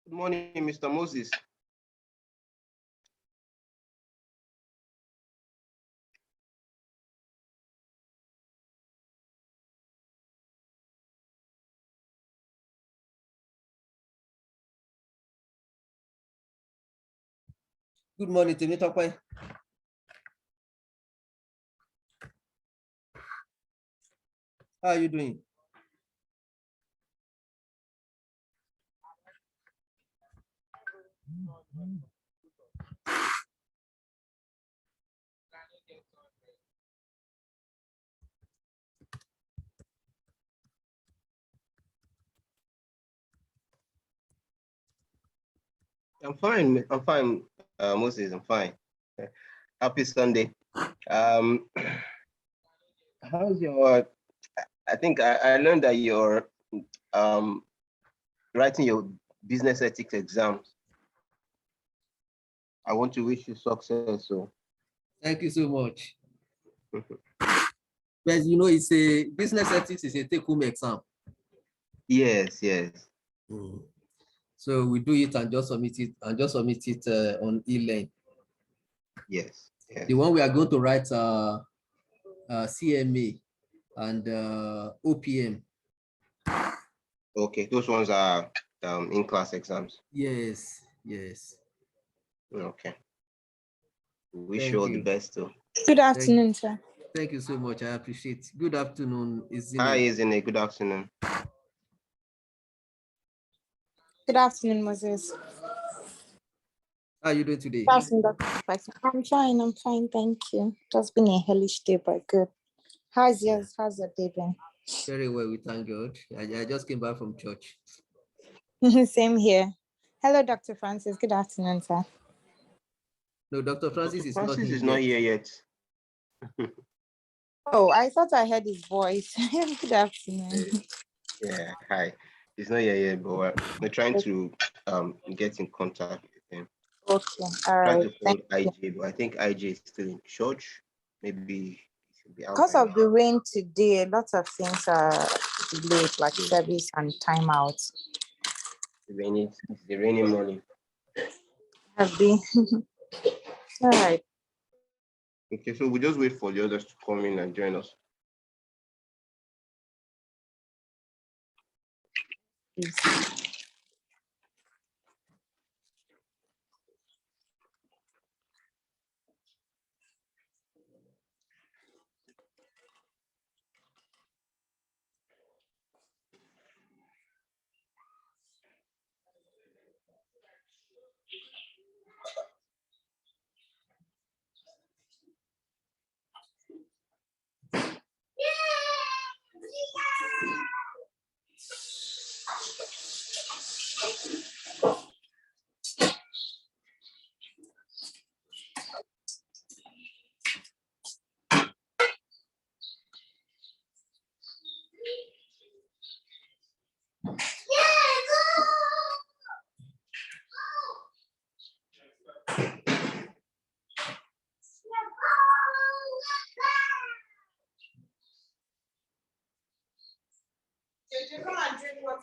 Good morning, Mr. Moses. Good morning, Temitope. How are you doing? I'm fine. I'm fine, Moses. I'm fine. Happy Sunday. How's your? I think I learned that you're writing your business ethics exams. I want to wish you success. So. Thank you so much. But you know, it's a business ethics is a take-home exam. Yes. So we do it and just submit it on e-learn. Yes. The one we are going to write CMA and OPM. Okay, those ones are in-class exams. Yes. Okay. Wish you all the best too. Good afternoon, sir. Thank you so much. I appreciate it. Good afternoon, Izine. Hi, Izine. Good afternoon. Good afternoon, Moses. How are you doing today? Good afternoon, Dr. I'm fine, thank you. Just been a hellish day, but good. How's yours? How's your day been? Very well, we thank God. I just came back from church. Same here. Hello, Dr. Francis. Good afternoon, sir. No, Dr. Francis is not here. Not here yet. Oh, I thought I heard his voice. Good afternoon. Yeah, hi. He's not here yet, but we're trying to get in contact with him. Okay, all right. Thank IJ, but I think IJ is still in church. Maybe he should be out. Because of the rain today, lots of things are delayed, like service and timeouts. It's the rainy morning. Have been. All right. Okay, so we just wait for the others to come in and join us. Come and drink water.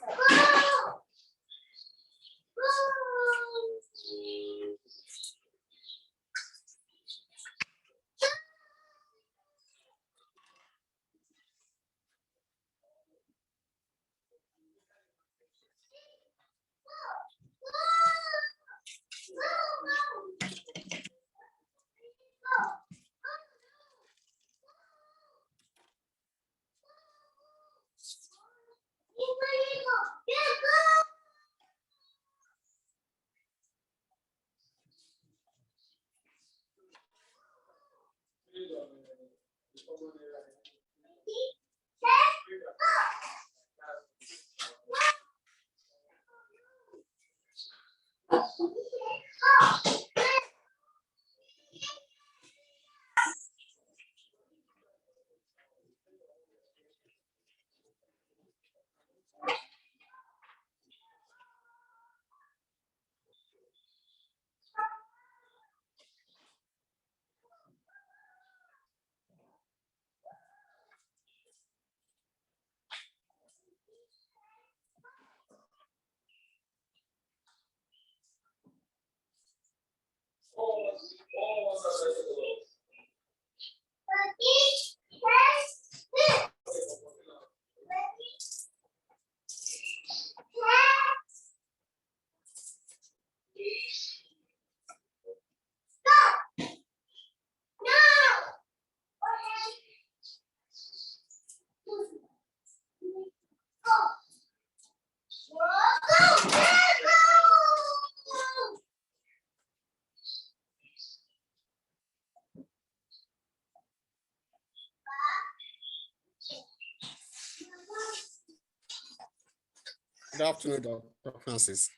Good afternoon, Dr. Francis.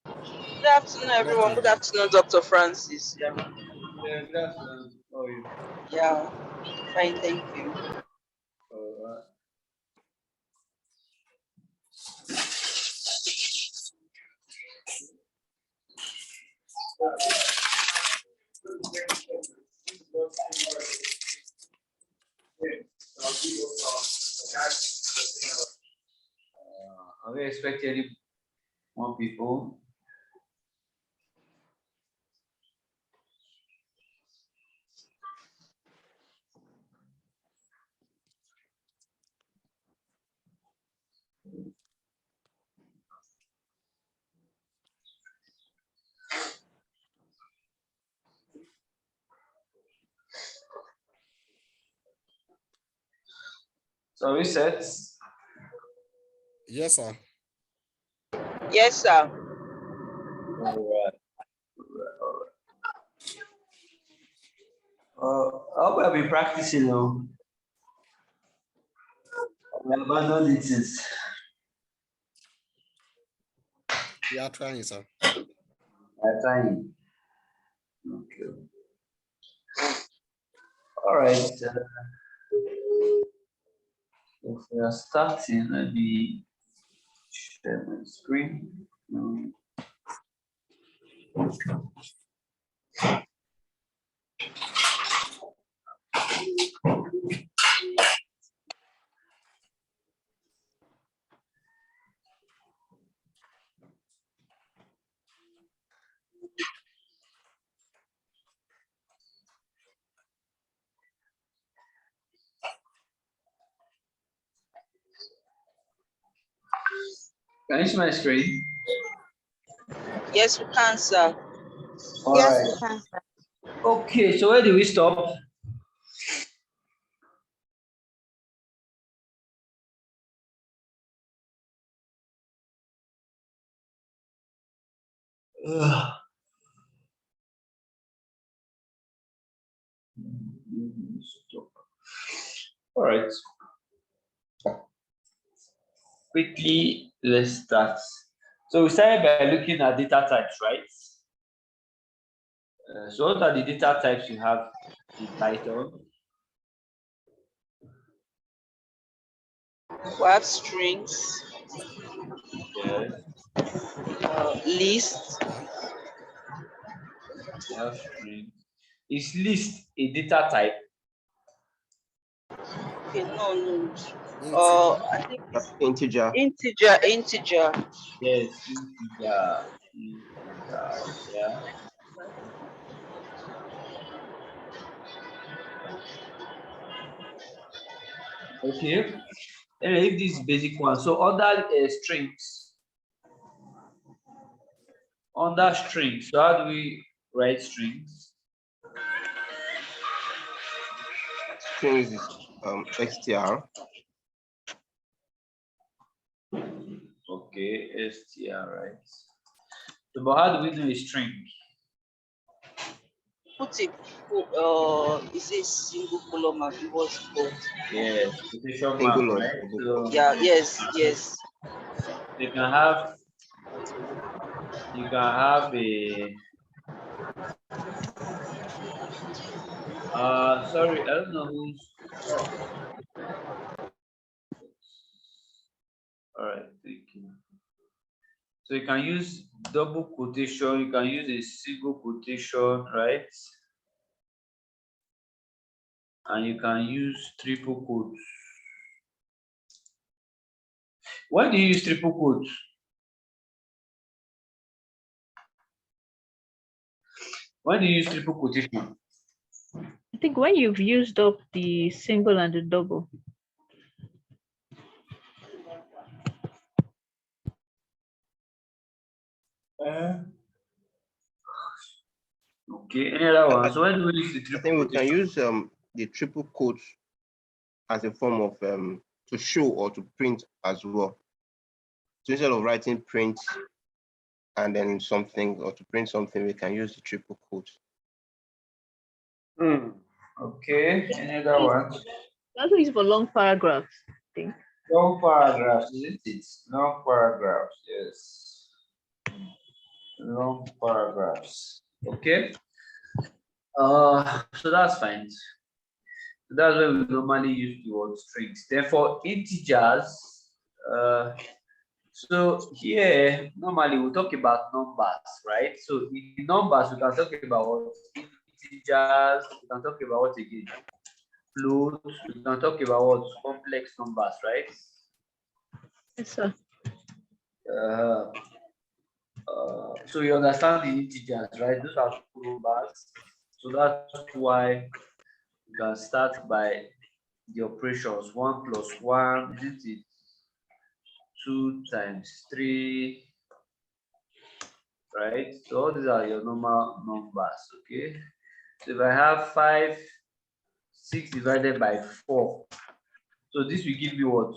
Good afternoon, everyone. Good afternoon, Dr. Francis. Yeah, Yeah, good afternoon. How are you? yeah, fine, thank you. All right. Are we expecting any more people? So we set. Yes, sir. Yes, sir. All right. I hope I'll be practicing now. We abandoned it. We are trying, sir. I'm trying. Okay. All right. If we are starting, let me share my screen. Can you see my screen? Yes, we can, sir. All Yes, right. we can, sir. Okay, so where do we stop? Ugh. Stop. All right. Quickly, let's start. So we started by looking at data types, right? So what are the data types you have in Python? We have strings, Yes, list. you have string. Is list a data type? Okay, no. Integer. I think it's Integer. integer. Yes, integer. Yeah. Okay. Let me leave this basic one. So under strings, so how do we write strings? Strings is str. Okay, str, right? So, but how do we know a string? Put it, is it single column and it was called? Yes, quotation mark, Single or right? double. So Yeah, yes. you can have a sorry, I don't know who's all right, thank you. So you can use double quotation, you can use a single quotation, right? And you can use triple quotes. Why do you use triple quotes? Why do you use triple quotation? I think when you've used up the single and the double. Okay, any other one? So when do we use the I triple think we can quotation? use the triple quotes as a form of to show or to print as well. So instead of writing print and then something, or to print something, we can use the triple quotes. Okay, any other one? Also use for long paragraphs, I think. Long paragraphs, isn't it? Long paragraphs, yes. Long paragraphs. Okay. So that's fine. So that's where we normally use the word strings. Then for integers, so here normally we talk about numbers, right? So in numbers we can talk about what? Integers. We can talk about what again? Floats. We can talk about what? Complex numbers, right? Yes, sir. So you understand the integers, right? Those are numbers. So that's why you can start by the operations 1 plus 1, isn't it? 2 times 3, right? So all these are your normal numbers, okay? So if I have 5, 6 divided by 4, so this will give you what?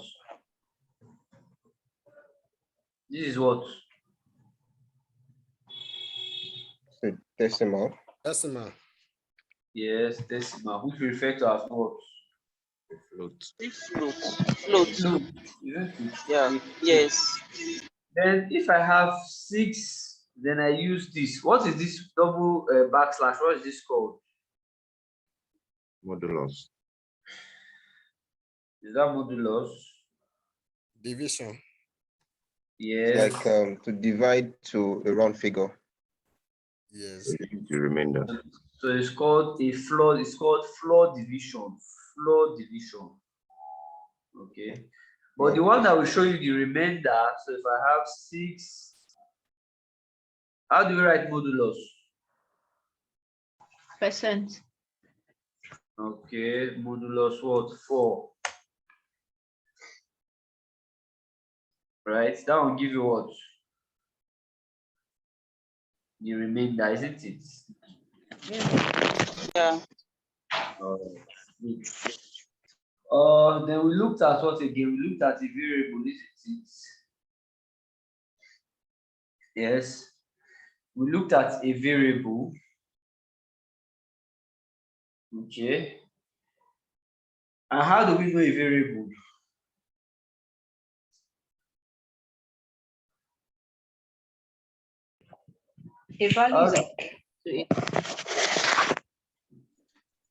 This is what? So decimal. Decimal. Yes, decimal, which we refer to as what? Float. Float. Float, isn't it? Yeah. Yes. Then if I have 6, then I use this. What is this double backslash? What is this called? Modulus. Is that modulus? Division. Yes. Like to divide to a round figure. Yes. The remainder. So it's called a floor. It's called floor division. Floor division. Okay. But the one that will show you the remainder. So if I have 6, how do we write modulus? Percent. Okay, modulus what? 4. Right? That will give you what? The remainder, isn't it? Yeah. Good. Then we looked at what again? We looked at a variable, isn't it? Yes. We looked at a variable. Okay. And how do we know a variable? A value is How, assigned to it.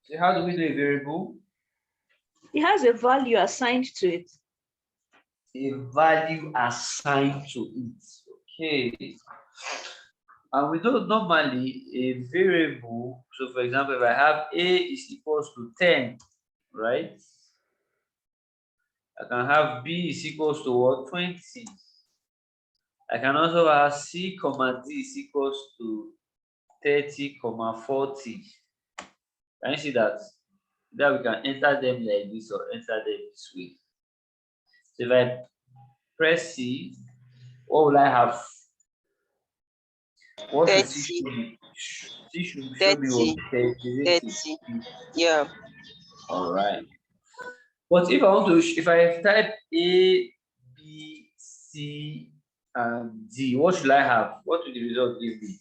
so how do we know a variable? It has a value assigned to it. A value assigned to it. Okay. And we know normally a variable. So for example, if I have A is equals to 10, right? I can have B is equals to what? 20. I can also have C, comma D is equals to 30, comma 40. Can you see that? Then we can enter them like this or enter them this way. So if I press C, what will I have? What should C 30. show me? C should show me 30. what? 30. 30. Yeah. All right. But if I want to, if I type A, B, C, and D, what should I have? What will the result give me?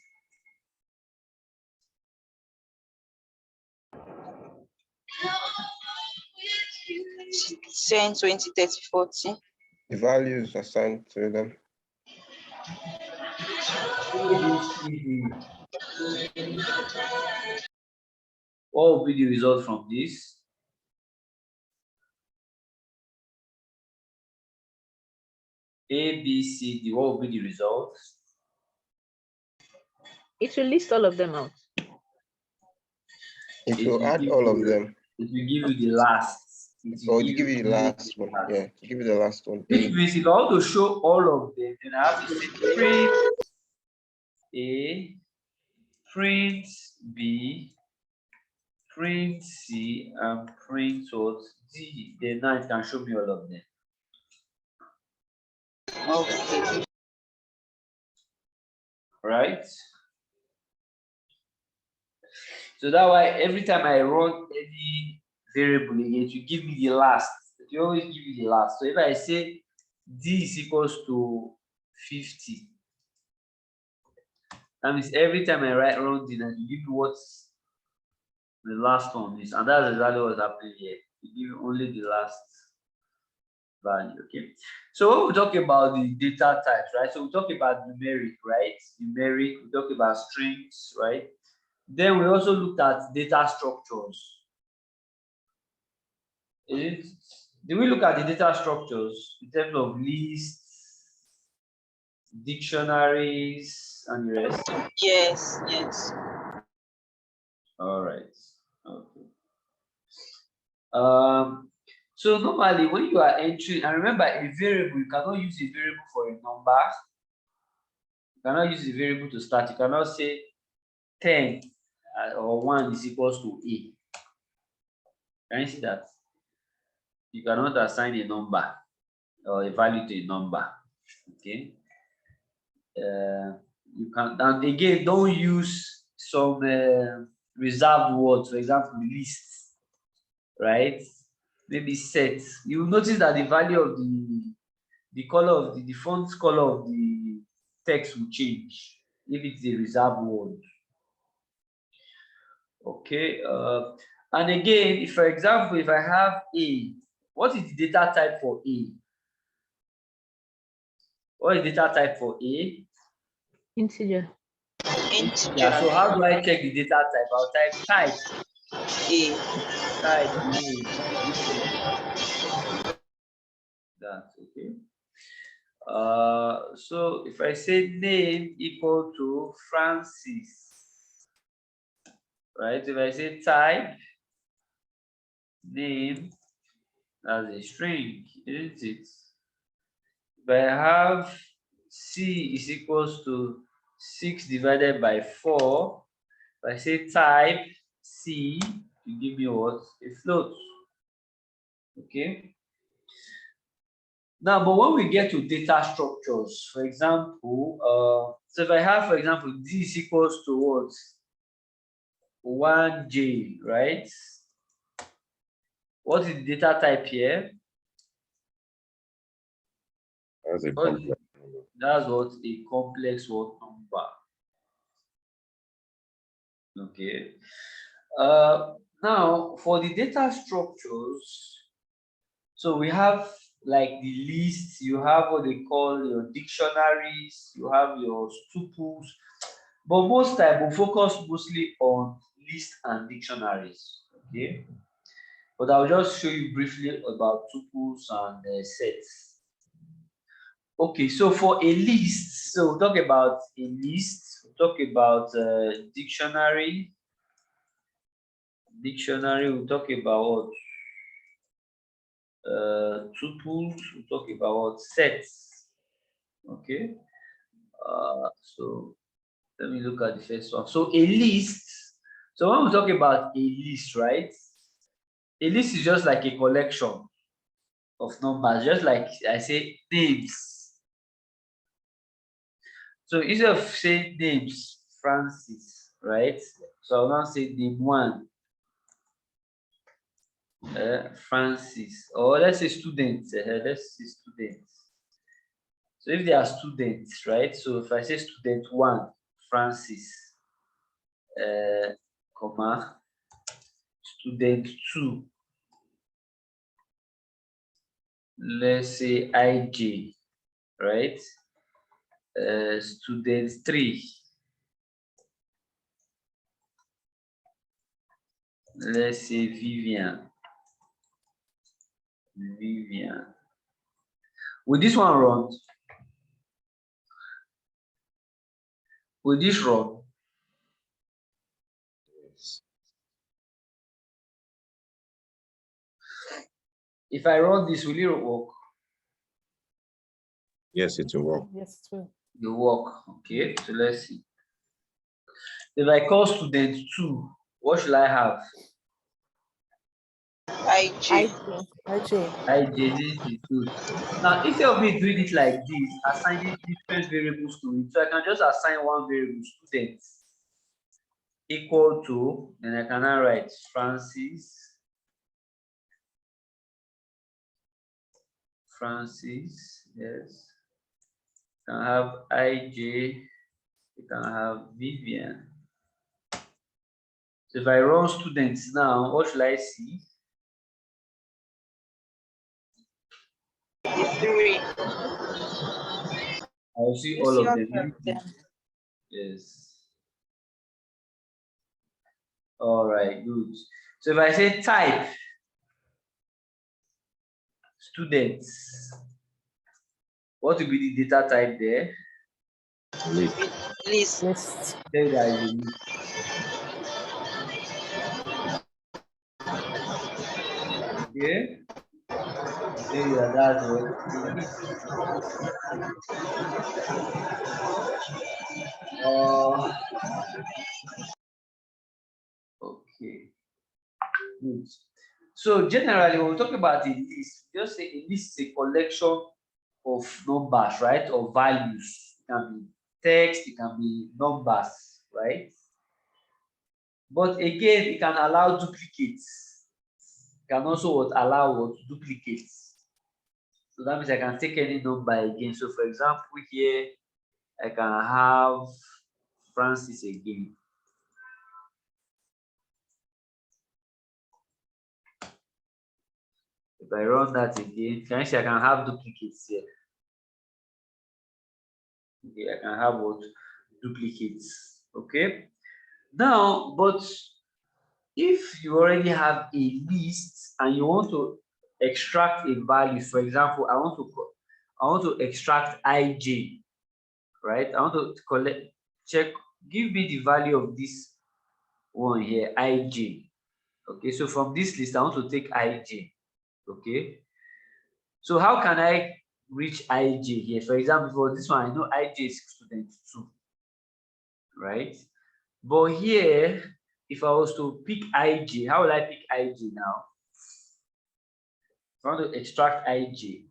10, 20, 30, 40. The values assigned to them. What will be the result from this? A, B, C, D, what will be the result? It will list all of them out. It will add all of them. It will give you the last. Or to give you the last one. Yeah, to give you the last one. Which means if I want to show all of them, then I have to say print A, print B, print C, and print what? D. Then now it can show me all of them. Okay. Right? So that why every time I run any variable again, it will give me the last. It will always give you the last. So if I say D is equals to 50, that means every time I run D, it will give you what the last one is. And that's exactly what's happening here. It give you only the last value. Okay. So when we talk about the data types, right? So we talk about numeric, right? Numeric, we talk about strings, right? Then we also looked at data structures. Did we look at the data structures in terms of lists, dictionaries, and the rest? Yes, yes. All right. Okay. So normally when you are entering, and remember a variable, you cannot use a variable for a number. You cannot use a variable to start. You cannot say 10 or 1 is equals to A. Can you see that? You cannot assign a number or a value to a number. Okay. You can, and again, don't use some reserved words, for example, lists, right? Maybe set. You will notice that the value of the color of the font color of the text will change if it's a reserved word. Okay. And again, if, for example, if I have A, what is the data type for A? What is data type for A? Integer. Integer. Yeah, so how do I check the data type? I'll type A. type A. That's okay. So if I say name equal to Francis, right? If I say type name, that's a string, isn't it? If I have C is equals to 6 divided by 4, if I say type C, you give me what? A float. Okay. Now, but when we get to data structures, for example, so if I have, for example, D is equals to what? 1J, right? What is the data type here? That's a What is complex it? number. That's what a complex word number. Okay. Now for the data structures, so we have like the lists, you have what they call your dictionaries, you have your tuples, but most time we focus mostly on lists and dictionaries. Okay, but I'll just show you briefly about tuples and sets. Okay, so for a list, so we'll talk about a list, we'll talk about dictionary. Dictionary, we'll talk about tuples, we'll talk about sets. Okay, so let me look at the first one. So a list, so when we talk about a list, right? A list is just like a collection of numbers, just like I say names. So instead of saying names, Francis, right? So I'll now say name 1. Francis, or let's say students. Let's say students. So if they are students, right? So if I say student 1, Francis, comma, student 2, let's say IJ, right? Student 3, let's say Vivian. Vivian. Will this one run? Will this run? Yes. If I run this, will it work? Yes, it will work. Yes, it will. It will work. Okay, so let's see. If I call student 2, what should I have? IG. IJ is good. Now, instead of me doing it like this, assigning different variables to it, so I can just assign one variable, student, equal to, then I can now write Francis, yes. You can have IJ, you can have Vivian. So if I run students now, what should I see? 3. I'll see You all see of all them. of them. Yes. All right, good. So if I say type, students, what will be the data type there? List. List. List. Say that is a list. Okay. Say that that's what a list. Okay. Good. So generally, when we talk about a list, just say a list is a collection of numbers, right? Or values. It can be text, it can be numbers, right? But again, it can allow duplicates. It can also allow what duplicates. So that means I can take any number again. So for example, here I can have Francis again. If I run that again, can you see I can have duplicates here? Okay, I can have what duplicates. Okay. Now, but if you already have a list and you want to extract a value, for example, I want to extract ij, right? I want to check, give me the value of this one here, ij. Okay, so from this list, I want to take ij. Okay, so how can I reach ij here? For example, for this one, I know ij is student 2, right? But here, if I was to pick ij, how will I pick ij now? If I want to extract ij,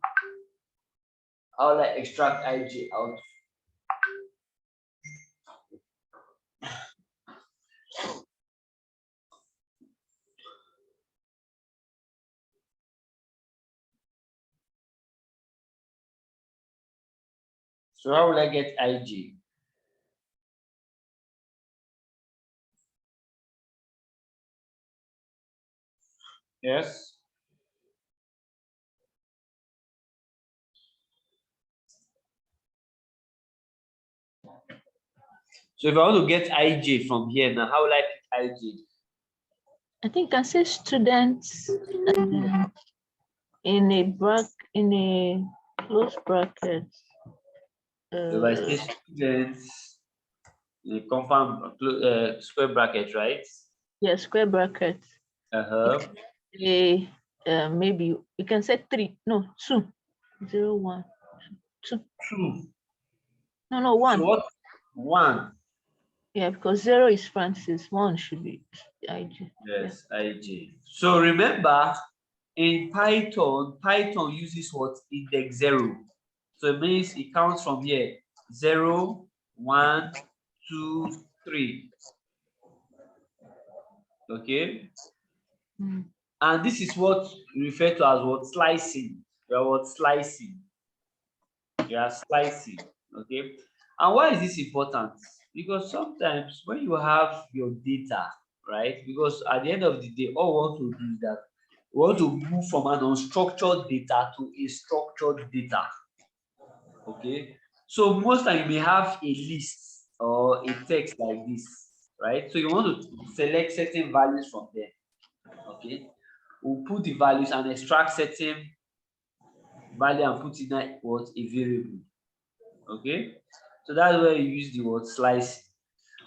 how will I extract ij out? So how will I get ij? Yes. So if I want to get ij from here now, how will I pick ij? I think I say students and then in a close bracket. So if I say students, in a compound square bracket, right? Yeah, square bracket. Maybe you can say 3. No, 2. 0, 1, 2. 2. No, 1. So what? 1. Yeah, because 0 is Francis. 1 should be ij. Yes, ij. So remember, in Python uses what? Index 0. So it means it counts from here. 0, 1, 2, 3. Okay. Mm. And this is what we refer to as what? Slicing. You are what? Slicing. You are slicing. Okay. And why is this important? Because sometimes when you have your data, right? Because at the end of the day, all we want to do is that we want to move from an unstructured data to a structured data. Okay. So most time you may have a list or a text like this, right? So you want to select certain values from there. Okay. We'll put the values and extract certain value and put in what? A variable. Okay. So that's where you use the word slicing.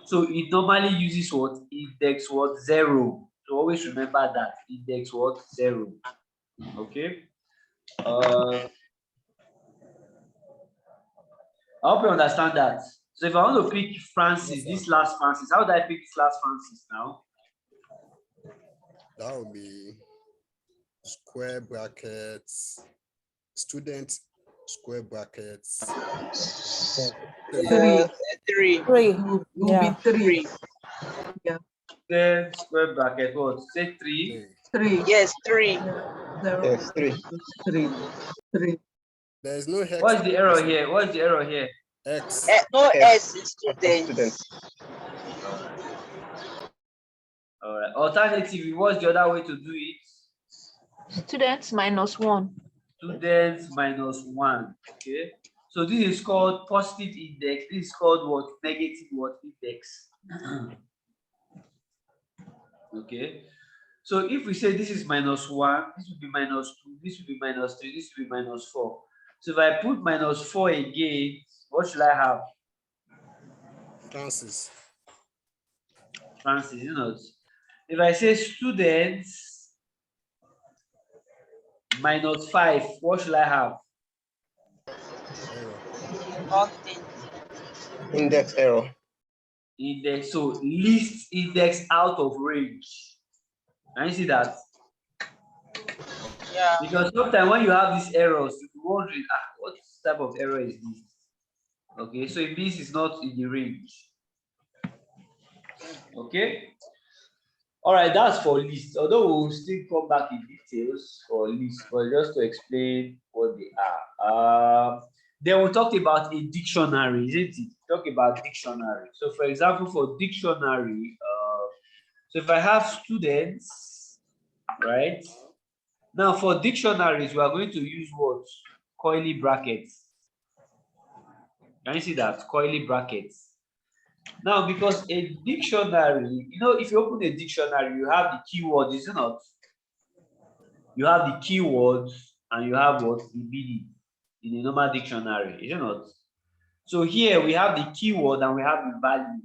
So it normally uses what? Index what? 0. So always remember that index what? 0. Okay. I hope you understand that. So if I want to pick Francis, this last Francis, how do I pick this last Francis now? That would be square brackets, student square brackets. 3. 3. Will Yeah. be 3. Then square bracket what? Say 3. 3. Yes, 3. Yes, 3. 3. There is no hex. What is the error here? What is the error here? X. No Yes. S in students. All right. Alternatively, what's the other way to do it? Students minus 1. students minus 1. Okay, so this is called positive index. This is called what? Negative what? Index. Okay, so if we say this is minus 1, this will be minus 2, this will be minus 3, this will be minus 4. So if I put minus 4 again, what should I have? Francis. Francis, you know. If I say students minus 5, what should I have? Error. Nothing. Index error. Index, so least index out of range. Can you see that? Yeah. Because sometimes when you have these errors, you're wondering, what type of error is this? Okay, so it means it's not in the range. Okay. All right, that's for list. Although we'll still come back in details for list, but just to explain what they are. Then we talked about a dictionary, isn't it? Talk about dictionary. So, for example, for dictionary, so if I have students, right? Now, for dictionaries, we are going to use what? Coily brackets. Can you see that? Coily brackets. Now, because a dictionary, you know, if you open a dictionary, you have the keywords, is it not? You have the keywords and you have what? The meaning in a normal dictionary, is it not? So here we have the keyword and we have the value.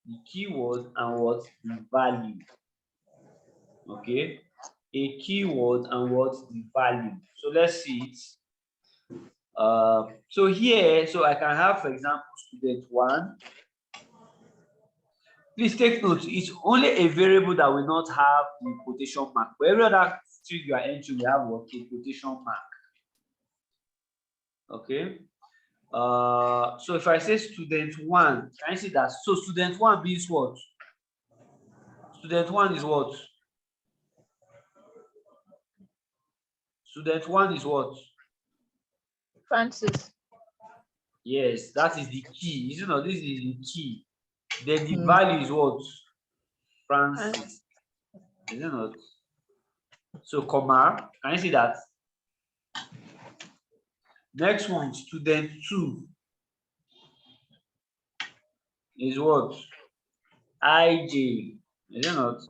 The keyword and what? The value. Okay? A keyword and what? The value. So let's see it. So here, so I can have, for example, student 1. Please take note, it's only a variable that will not have the quotation mark. For every other string you are entering, we have what? A quotation mark. Okay. So if I say student 1, can you see that? So student 1 means what? Student 1 is what? Student 1 is what? Francis. Yes, that is the key. You know, this is the key. Then the value is what? Francis. Is it not? So comma, can you see that? Next one, student 2 is what? IJ. Is it not?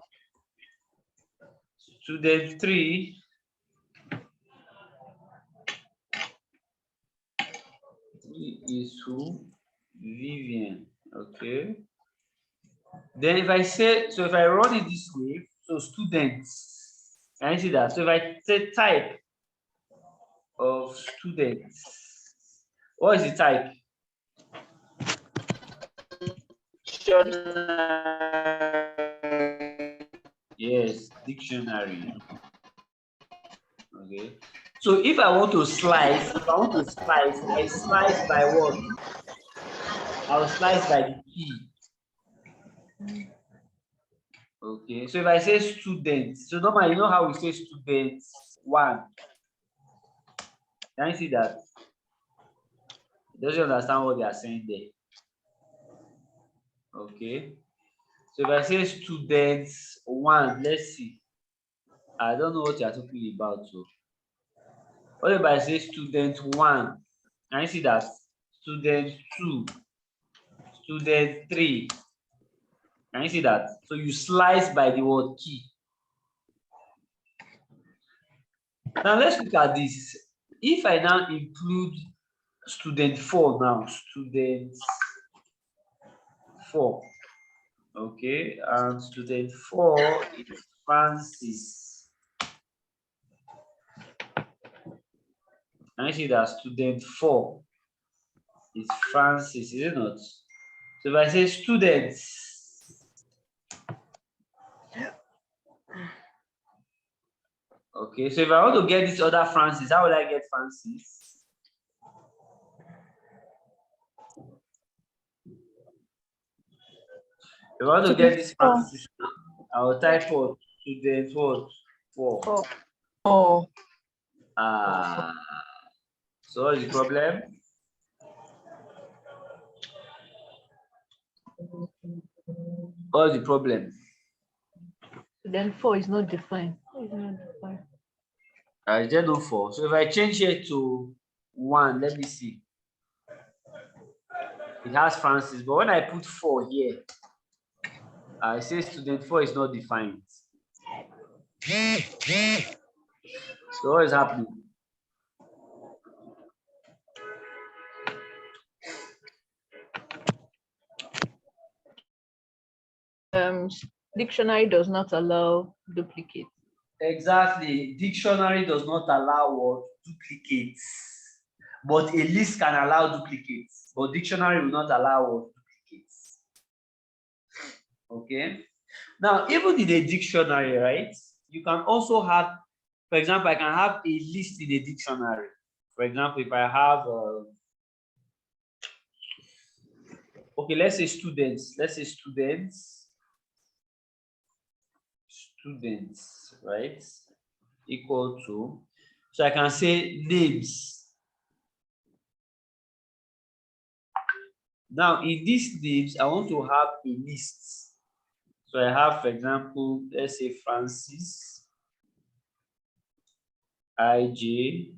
Student 3 is who? Vivian. Okay. Then if I say, so if I run it this way, so students, can you see that? So if I say type of students, what is the type? Yes, dictionary. Okay. So if I want to slice, I slice by what? I'll slice by the key. Okay. So if I say students, so normally you know how we say students 1. Can you see that? Does you understand what they are saying there? Okay. So if I say students 1, let's see. I don't know what you are talking about. So what if I say student 1? Can you see that? Student 2, student 3. Can you see that? So you slice by the word key. Now let's look at this. If I now include student 4 now, student 4. Okay, and student 4 is Francis. Can you see that? Student 4 is Francis, is it not? So if I say students, okay, so if I want to get this other Francis, how will I get Francis? If I want to get this Francis, I will type what? Student what? 4. Oh. So what is the problem? What is the problem? Then 4 is not defined. It's not defined. Is there no 4? So if I change here to 1, let me see. It has Francis, but when I put 4 here, I say student 4 is not defined. So what is happening? Dictionary does not allow duplicate. Exactly. Dictionary does not allow what? Duplicates. But a list can allow duplicates. But dictionary will not allow what? Duplicates. Okay. Now, even in a dictionary, right? You can also have, for example, I can have a list in a dictionary. For example, if I have, okay, let's say students. Let's say students, right? Equal to, so I can say names. Now, in these names, I want to have a list. So I have, for example, let's say Francis, IJ,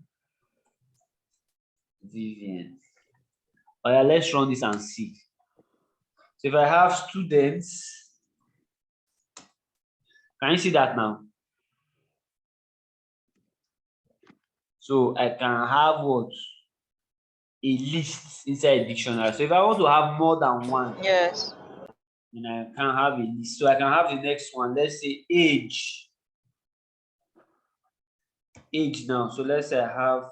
Vivian. Oh yeah, let's run this and see. So if I have students, can you see that now? So I can have what? A list inside a dictionary. So if I want to have more than one, Yes. then I can have a list. So I can have the next one. Let's say age. Age now. So let's say I have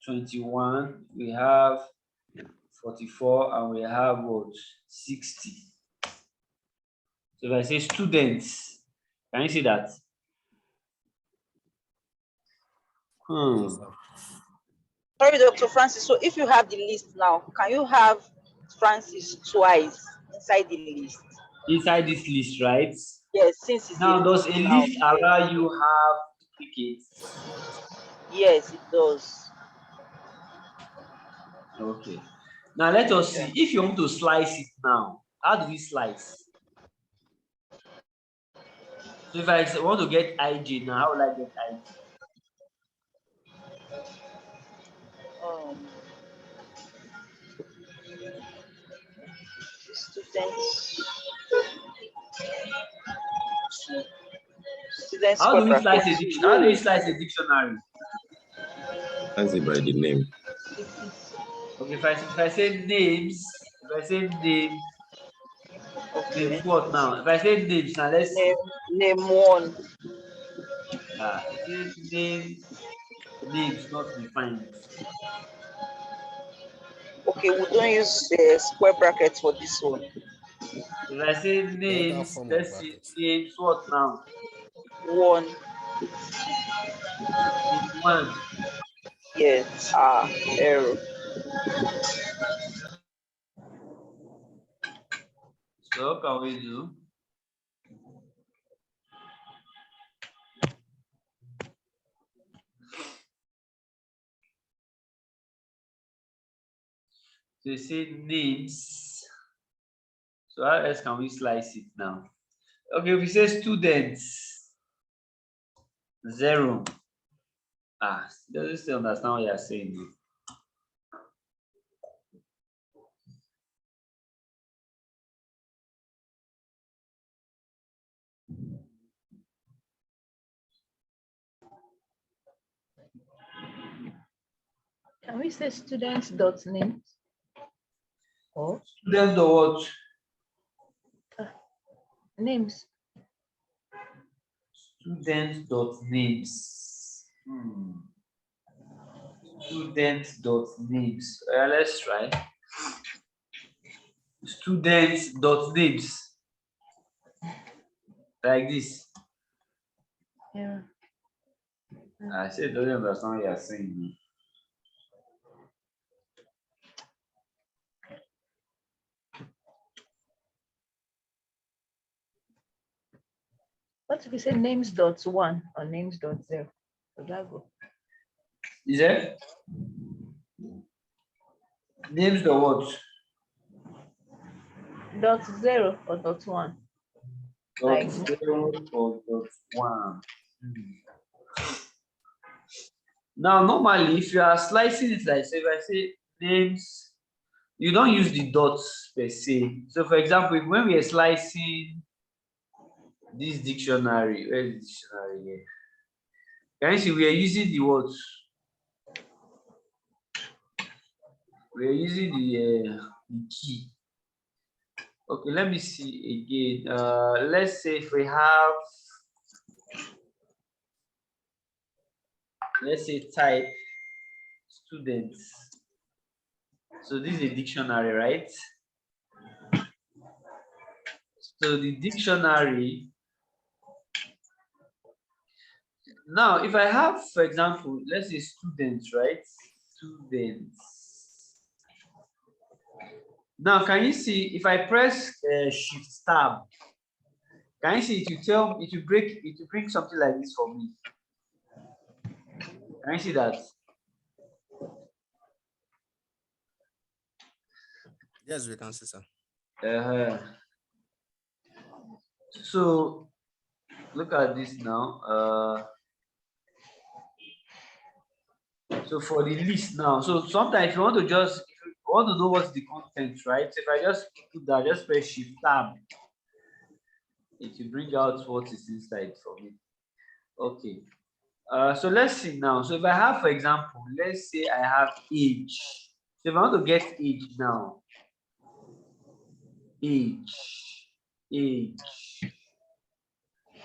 21, we have 44, and we have what? 60. So if I say students, can you see that? Sorry, Dr. Francis. So if you have the list now, can you have Francis twice inside the list? Inside this list, right? Yes, since it's Now, does a now. list allow you have duplicates? Yes, it does. Okay. Now let us see. If you want to slice it now, how do we slice? So if I want to get IJ now, how will I get IJ? Students. How do we slice a dictionary? How do we slice a dictionary? Answer by the name. Okay, if I say names, Okay. names what now? If I say names now, let's see. Name one. Names not defined. Okay, we don't use square brackets for this one. If I say The other names, form of let's see brackets. names what now? One. Name one. Yes. Error. So what can we do? So you say names. So how else can we slice it now? Okay, if we say students, 0. Doesn't still understand what you're saying. Can we say students dot names? Or Student or what? names? Student dot names. Student dot names. Let's try. Student dot names. Like this. Yeah. I said, don't understand what you're saying. What if we say names dot one or names dot 0? Does that go? Is it? Names the what? Dot 0 or dot 1? Dot Like 0 or dot 1. Now, normally, if you are slicing it like, so if I say names, you don't use the dots per se. So, for example, when we are slicing this dictionary, where is the dictionary here? Can you see we are using the words? We are using the key. Okay, let me see again. Let's say if we have, let's say type students. So this is a dictionary, right? So the dictionary. Now, if I have, for example, let's say students, right? Students. Now, can you see if I press Shift Tab? Can you see it will tell it will break it will bring something like this for me? Can you see that? Yes, we can see, sir. So look at this now. So for the list now, so sometimes if you want to just if you want to know what's the content, right? So if I just put that, just press Shift Tab, it will bring out what is inside for me. Okay. So let's see now. So if I have, for example, let's say I have age. So if I want to get age now, age.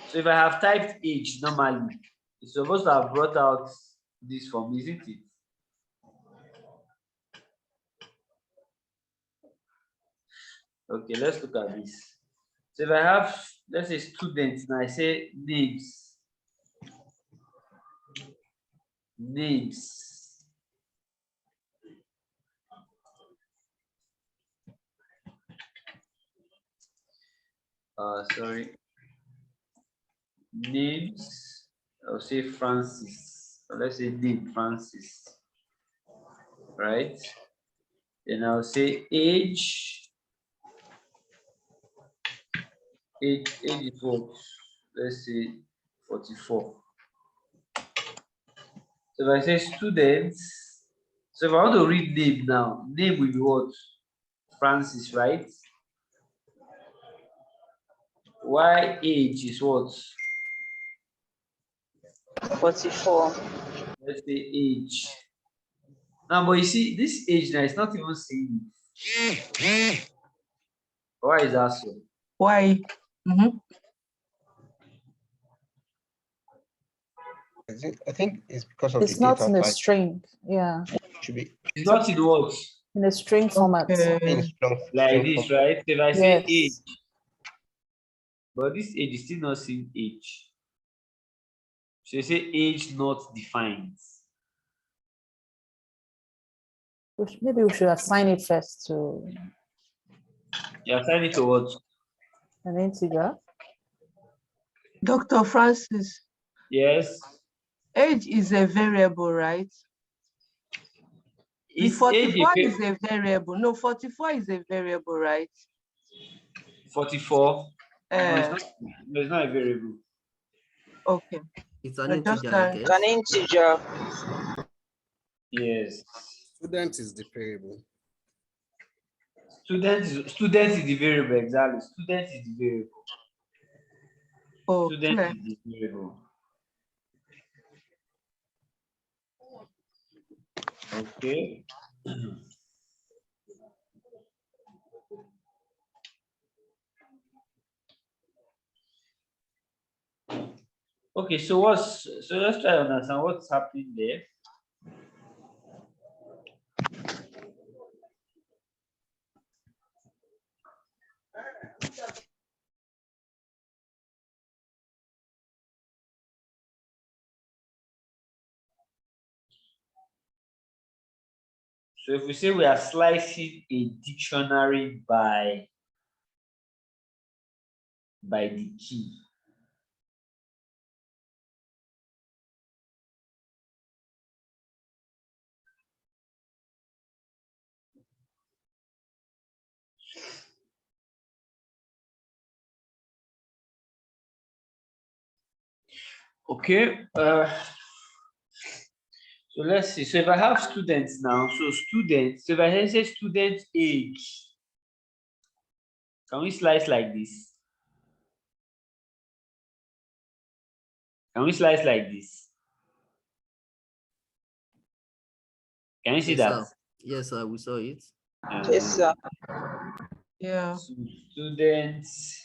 So if I have typed age normally, it's supposed to have brought out this for me, isn't it? Okay, let's look at this. So if I have, let's say students, and I say names. Sorry. Names, I'll say Francis. So let's say name Francis. Right? Then I'll say age. Age is what? Let's say 44. So if I say students, so if I want to read name now, name will be what? Francis, right? Why age is what? 44. Let's say age. Now, but you see, this age now is not even saying it. Why is that so? Why? I think it's because of It's the not data in a type. string. Yeah, Should be It's not in what? in a string format. in strong, Like strong this, form. right? If I say age, Yes. but this age is still not saying age. So you say age not defined. Maybe we should assign it first to You assign it to what? an integer. Dr. Francis, Yes. age is a variable, right? The Is 44 age is a variable. No, 44 is a variable, right? 44? Uh, No, it's not a variable. okay. It's an I just integer, I can't- It's an guess. integer. Yes. Student is the variable. Student is the variable, exactly. Student is the variable. Student Okay. is the variable. Okay. Okay, so let's try to understand what's happening there. So if we say we are slicing a dictionary by the key. Okay. So let's see. So if I have students now, so students, so if I say student age, can we slice like this? Can we slice like this? Can you see Yes, that? sir. Yes, sir. We saw it. Yes, sir. Yeah. So students,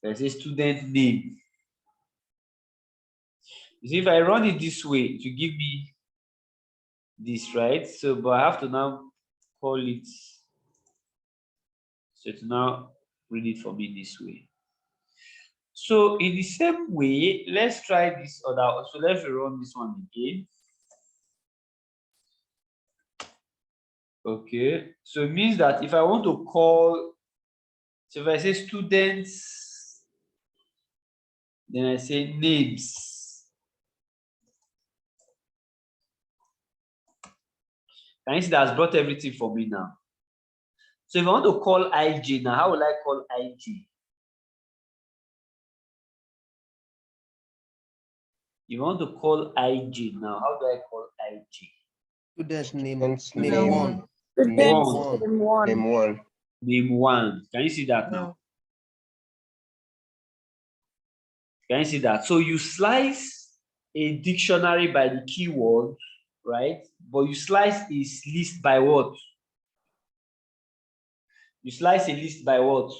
let's say student name. You see, if I run it this way, it will give me this, right? So, but I have to now call it, so to now read it for me this way. So in the same way, let's try this other. So let's run this one again. Okay, so it means that if I want to call, so if I say students, then I say names. Can you see that's brought everything for me now? So if I want to call IJ now, how will I call IJ? You want to call IJ now, how do I call IJ? Student name. Student's Name name. one. Student Name One. one. name one. Name one. Name one. Can you see that Yeah. now? Can you see that? So you slice a dictionary by the keyword, right? But you slice its list by what? You slice a list by what?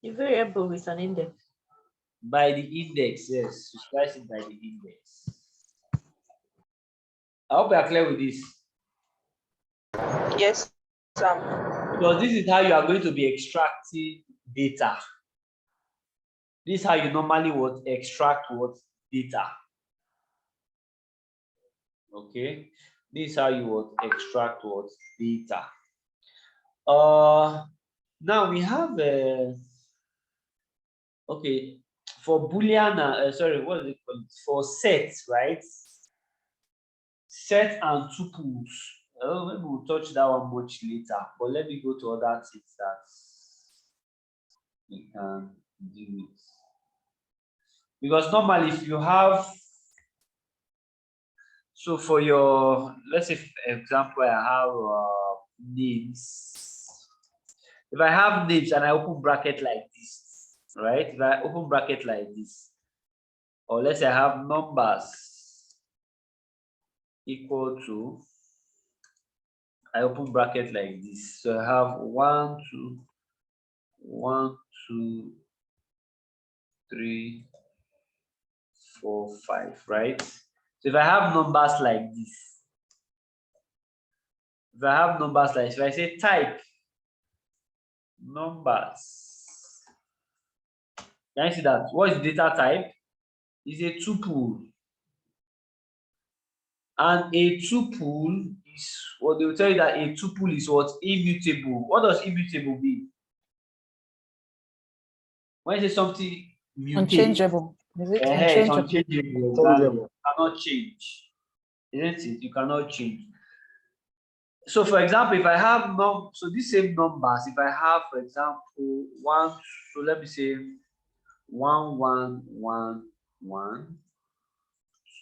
The variable with an index. By the index, yes. You slice it by the index. I hope you are clear with this. Yes, sir. Because this is how you are going to be extracting data. This is how you normally would extract what data. Okay, this is how you would extract what data. Now we have okay, for Boolean, sorry, what is it called? For sets, right? Set and tuples. Maybe we'll touch that one much later, but let me go to other things that we can do with. Because normally, if you have, so for your, let's say, for example, I have names. If I have names and I open bracket like this, right? If I open bracket like this, or let's say I have numbers equal to, I open bracket like this. So I have 1, 2, 1, 2, 3, 4, 5, right? So if I have numbers like this, if I have numbers like this, if I say type numbers, can you see that? What is data type? Is a tuple. And a tuple is what they will tell you, that a tuple is what? Immutable. What does immutable mean? When you say something mutates, Unchangeable. Is it it's unchangeable? unchangeable. Exactly. You cannot change. Isn't it? You cannot change. So for example, if I have so these same numbers, if I have, for example, 1, so let me say 1, 1, 1, 1,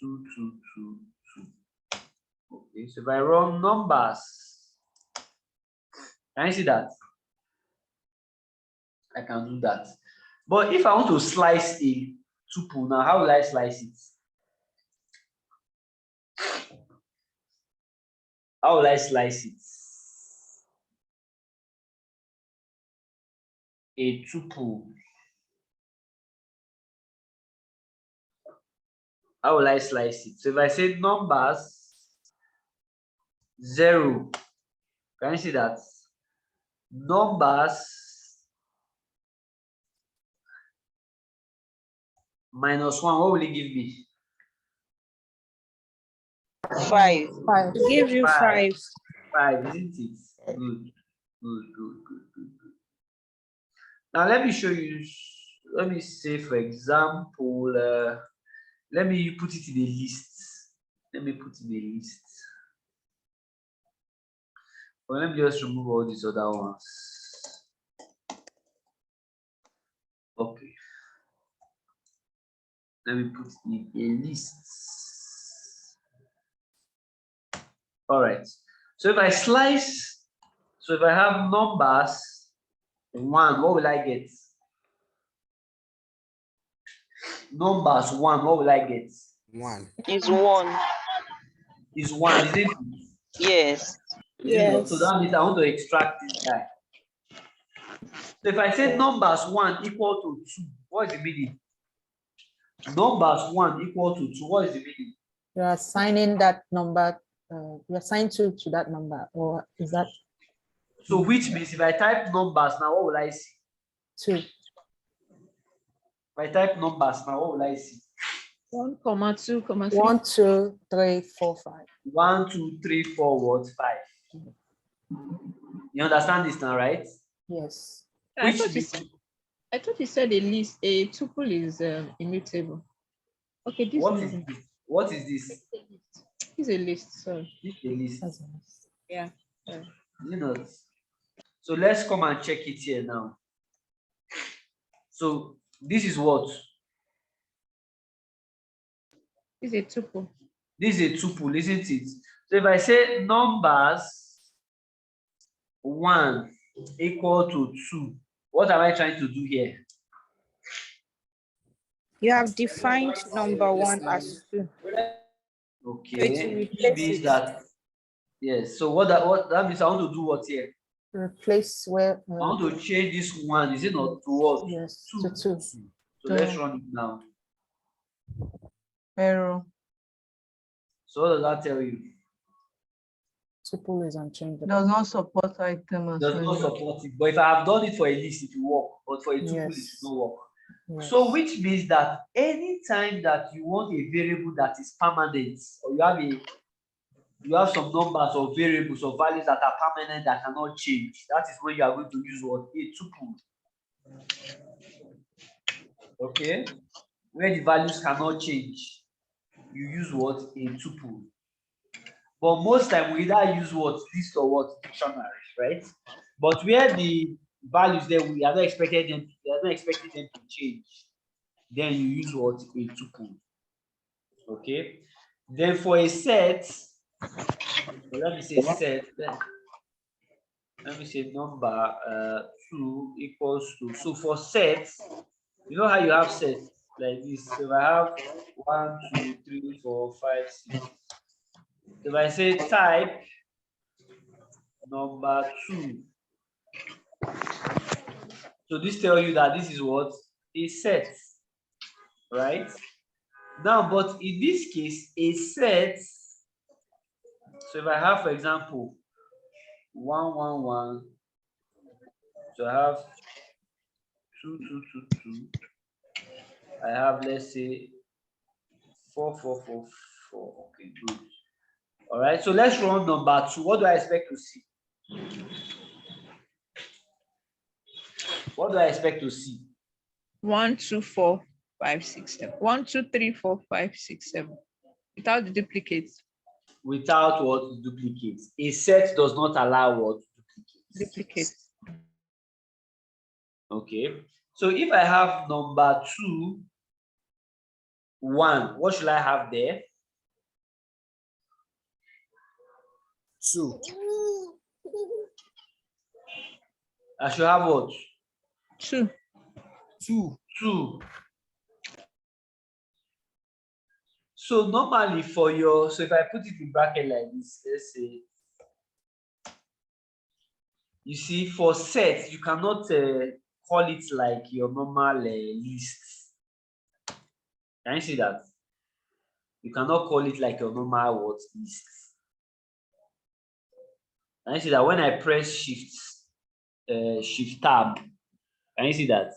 2, 2, 2, 2. Okay, so if I run numbers, can you see that? I can do that. But if I want to slice a tuple now, how will I slice it? How will I slice it? A tuple. How will I slice it? So if I say numbers 0, can you see that? Numbers minus 1, what will it give me? 5. 5. Give you 5. 5, isn't it? Good, good, good, good, good, good. Now let me show you, let me say, for example, let me put it in a list. Let me put in a list. Well, let me just remove all these other ones. Okay. Let me put in a list. All right. So if I slice, so if I have numbers 1, what will I get? Numbers 1, what will I get? 1. Is 1. Is 1, is it? Yes. Is it not? So Yes. that means I want to extract this guy. So if I say numbers 1 equal to 2, what is the meaning? Numbers 1 equal to 2, what is the meaning? You are assigning that number, you assign 2 to that number, or is that So which means if I type numbers now, what will I see? 2? If I type numbers now, what will I see? 1, 2, 3. 1, 2, 3, 4, 5. 1, 2, 3, 4, what? 5. You understand this now, right? Yes. I Which thought you said a list, a tuple is immutable. Okay, this What one is isn't. this? What is this? It's a list, sorry. This is a list. That's nice. Yeah. Sorry. You know. So let's come and check it here now. So this is what? It's a tuple. This is a tuple, isn't it? So if I say numbers 1 equal to 2, what am I trying to do here? You have defined number 1 as 2. Okay, which replace means it. that yes. So what that means, I want to do what here? Replace where, I want to change this 1. Is it not to what? yes, 2. to 2. So let's run it now. Error. So what does that tell you? Tuple is unchangeable. Does not support item Does not assignment. support it. But if I have done it for a list, it will work. But for a tuple, it Yes. should not work. Yes. So which means that anytime that you want a variable that is permanent, or you have some numbers or variables or values that are permanent that cannot change, that is when you are going to use what? A tuple. Okay? Where the values cannot change, you use what? A tuple. But most time we either use what? List or what? Dictionary, right? But where the values there, we are not expecting them to change. Then you use what? A tuple. Okay. Then for a set, let me say set. Let me say number 2 equals to. So for sets, you know how you have sets like this. So if I have 1, 2, 3, 4, 5, 6. If I say type number 2, so this tells you that this is what? A set, right? Now, but in this case, a set, so if I have, for example, 1, 1, 1, so I have 2, 2, 2, 2, I have, let's say, 4, 4, 4, 4. Okay, good. All right, so let's run number 2. What do I expect to see? What do I expect to see? 1, 2, 4, 5, 6, 7. 1, 2, 3, 4, 5, 6, 7. Without the duplicates. Without what? Duplicates. A set does not allow what? Duplicates. Okay. So if I have number 2, 1, what should I have there? 2. I should have what? 2. 2. 2. So normally for your, so if I put it in bracket like this, let's say, you see, for sets, you cannot call it like your normal list. Can you see that? You cannot call it like your normal what list. Can you see that when I press shift tab, can you see that?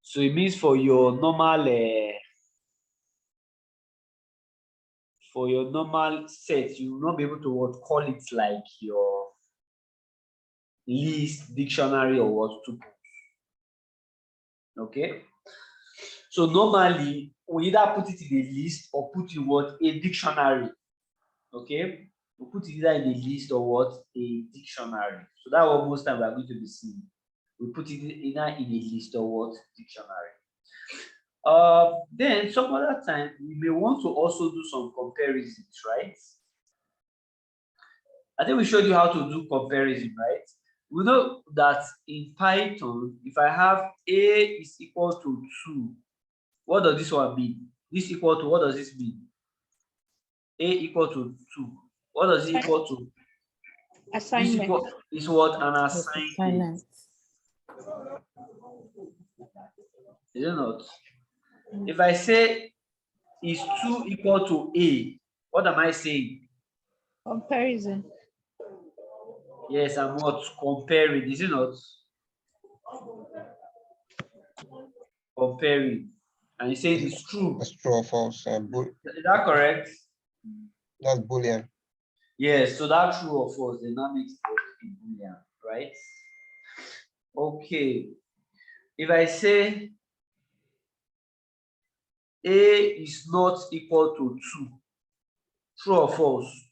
So it means for your normal set, you will not be able to what call it like your list, dictionary, or what to. Okay. So normally we either put it in a list or put in what? A dictionary. Okay. We put it either in a list or what? A dictionary. So that's what most times we are going to be seeing. We put it either in a list or what? Dictionary. Then some other time we may want to also do some comparisons, right? I think we showed you how to do comparison, right? We know that in Python, if I have A is equal to 2, what does this one mean? This equal to, what does this mean? A equal to 2. What does it equal to? This Assignment. equal is what? An Yes, assignment. assignment. Is it not? If I say is 2 equal to A, what am I saying? Comparison. Yes, I'm what? Comparing, is it not? Comparing. And you say it's true. That's true or false. Is that correct? That's Boolean. Yes, so that true or false, the dynamics in Boolean, right? Okay. If I say A is not equal to 2, true or false?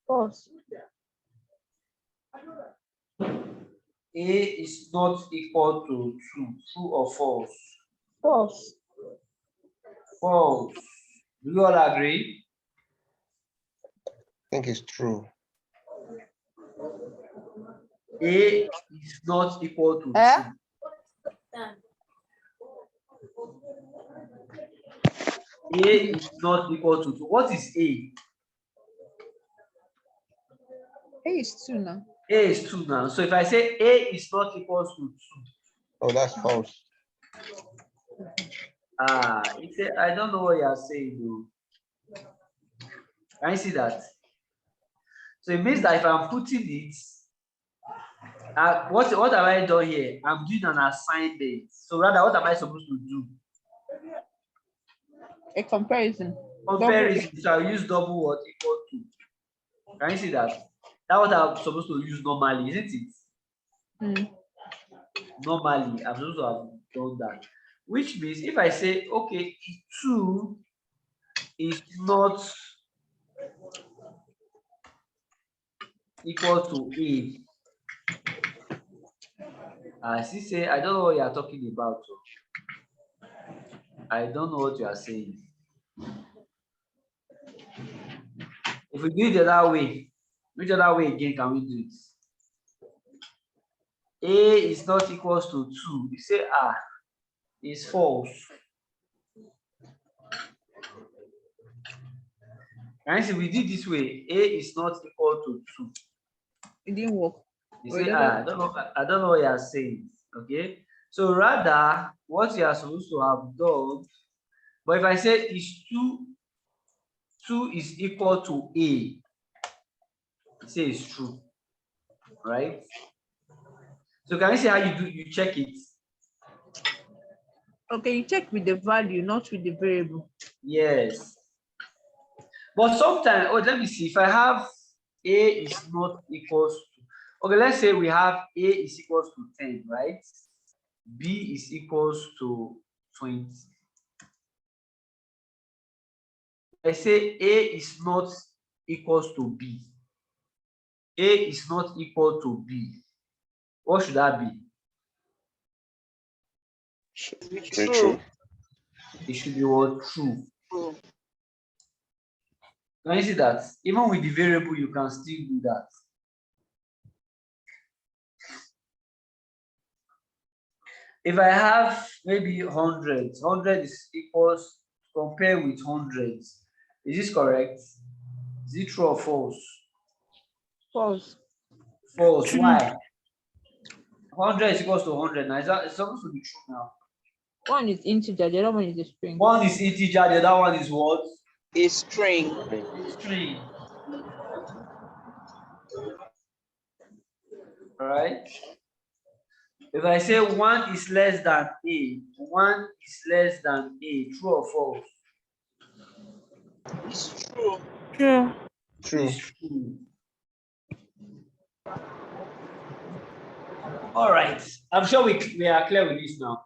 False. A is not equal to 2, true or false? False. False. Do you all agree? I think it's true. A is not equal to 2. A is not equal to 2. What is A? A is 2 now. A is 2 now. So if I say A is not equal to 2, Oh, that's false. I don't know what you are saying, though. Can you see that? So it means that if I'm putting it, what have I done here? I'm doing an assignment. So rather, what am I supposed to do? A comparison. Comparison. So I'll use double what equal to. Can you see that? That's what I'm supposed to use normally, isn't it? Normally, I'm supposed to have done that. Which means if I say, okay, 2 is not equal to A. I see say, I don't know what you are talking about. I don't know what you are saying. If we do it the other way, which other way again can we do it? A is not equal to 2. You say, it's false. And see, we did this way. A is not equal to 2. It didn't work. You say, I don't know what you are saying. Okay. So rather, what you are supposed to have done, but if I say is 2 is equal to A, you say it's true. Right? So can you see how you check it? Okay, you check with the value, not with the variable. Yes. But sometimes, let me see. If I have A is not equals to, okay, let's say we have A is equals to 10, right? B is equals to 20. I say A is not equals to B. A is not equal to B. What should that be? True. It should be what? True. True. Can you see that? Even with the variable, you can still do that. If I have maybe 100 is equals, compare with 100. Is this correct? Is it true or false? False. False. Why? 100 is equals to 100. Now, it's supposed to be true now. One is integer, the other one is a string. One is integer, the other one is what? A string. String. All right. If I say 1 is less than A, 1 is less than A, true or false? It's true. True. True. It's true. All right. I'm sure we are clear with this now.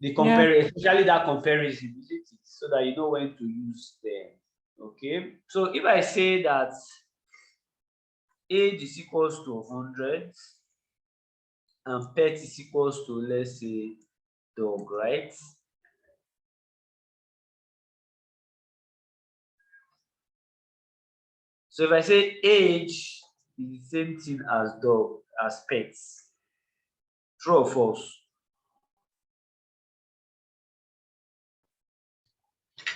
The comparison, especially that comparison, isn't it? So that you know when to use them. Okay. So if I say that age is equals to 100 and pet is equals to, let's say, dog, right? So if I say age is the same thing as dog, as pets, true or false?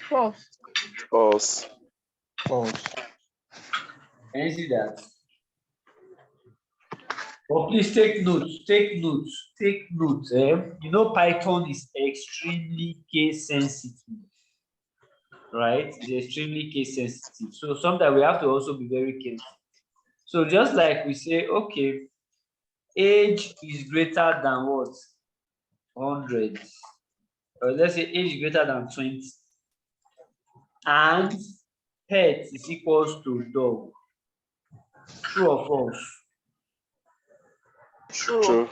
False. False. False. Can you see that? But please take notes, take notes, take notes. You know, Python is extremely case sensitive, right? It's extremely case sensitive. So sometimes we have to also be very careful. So just like we say, okay, age is greater than what? 100. Or let's say age is greater than 20. And pet is equals to dog. True or false? True. True.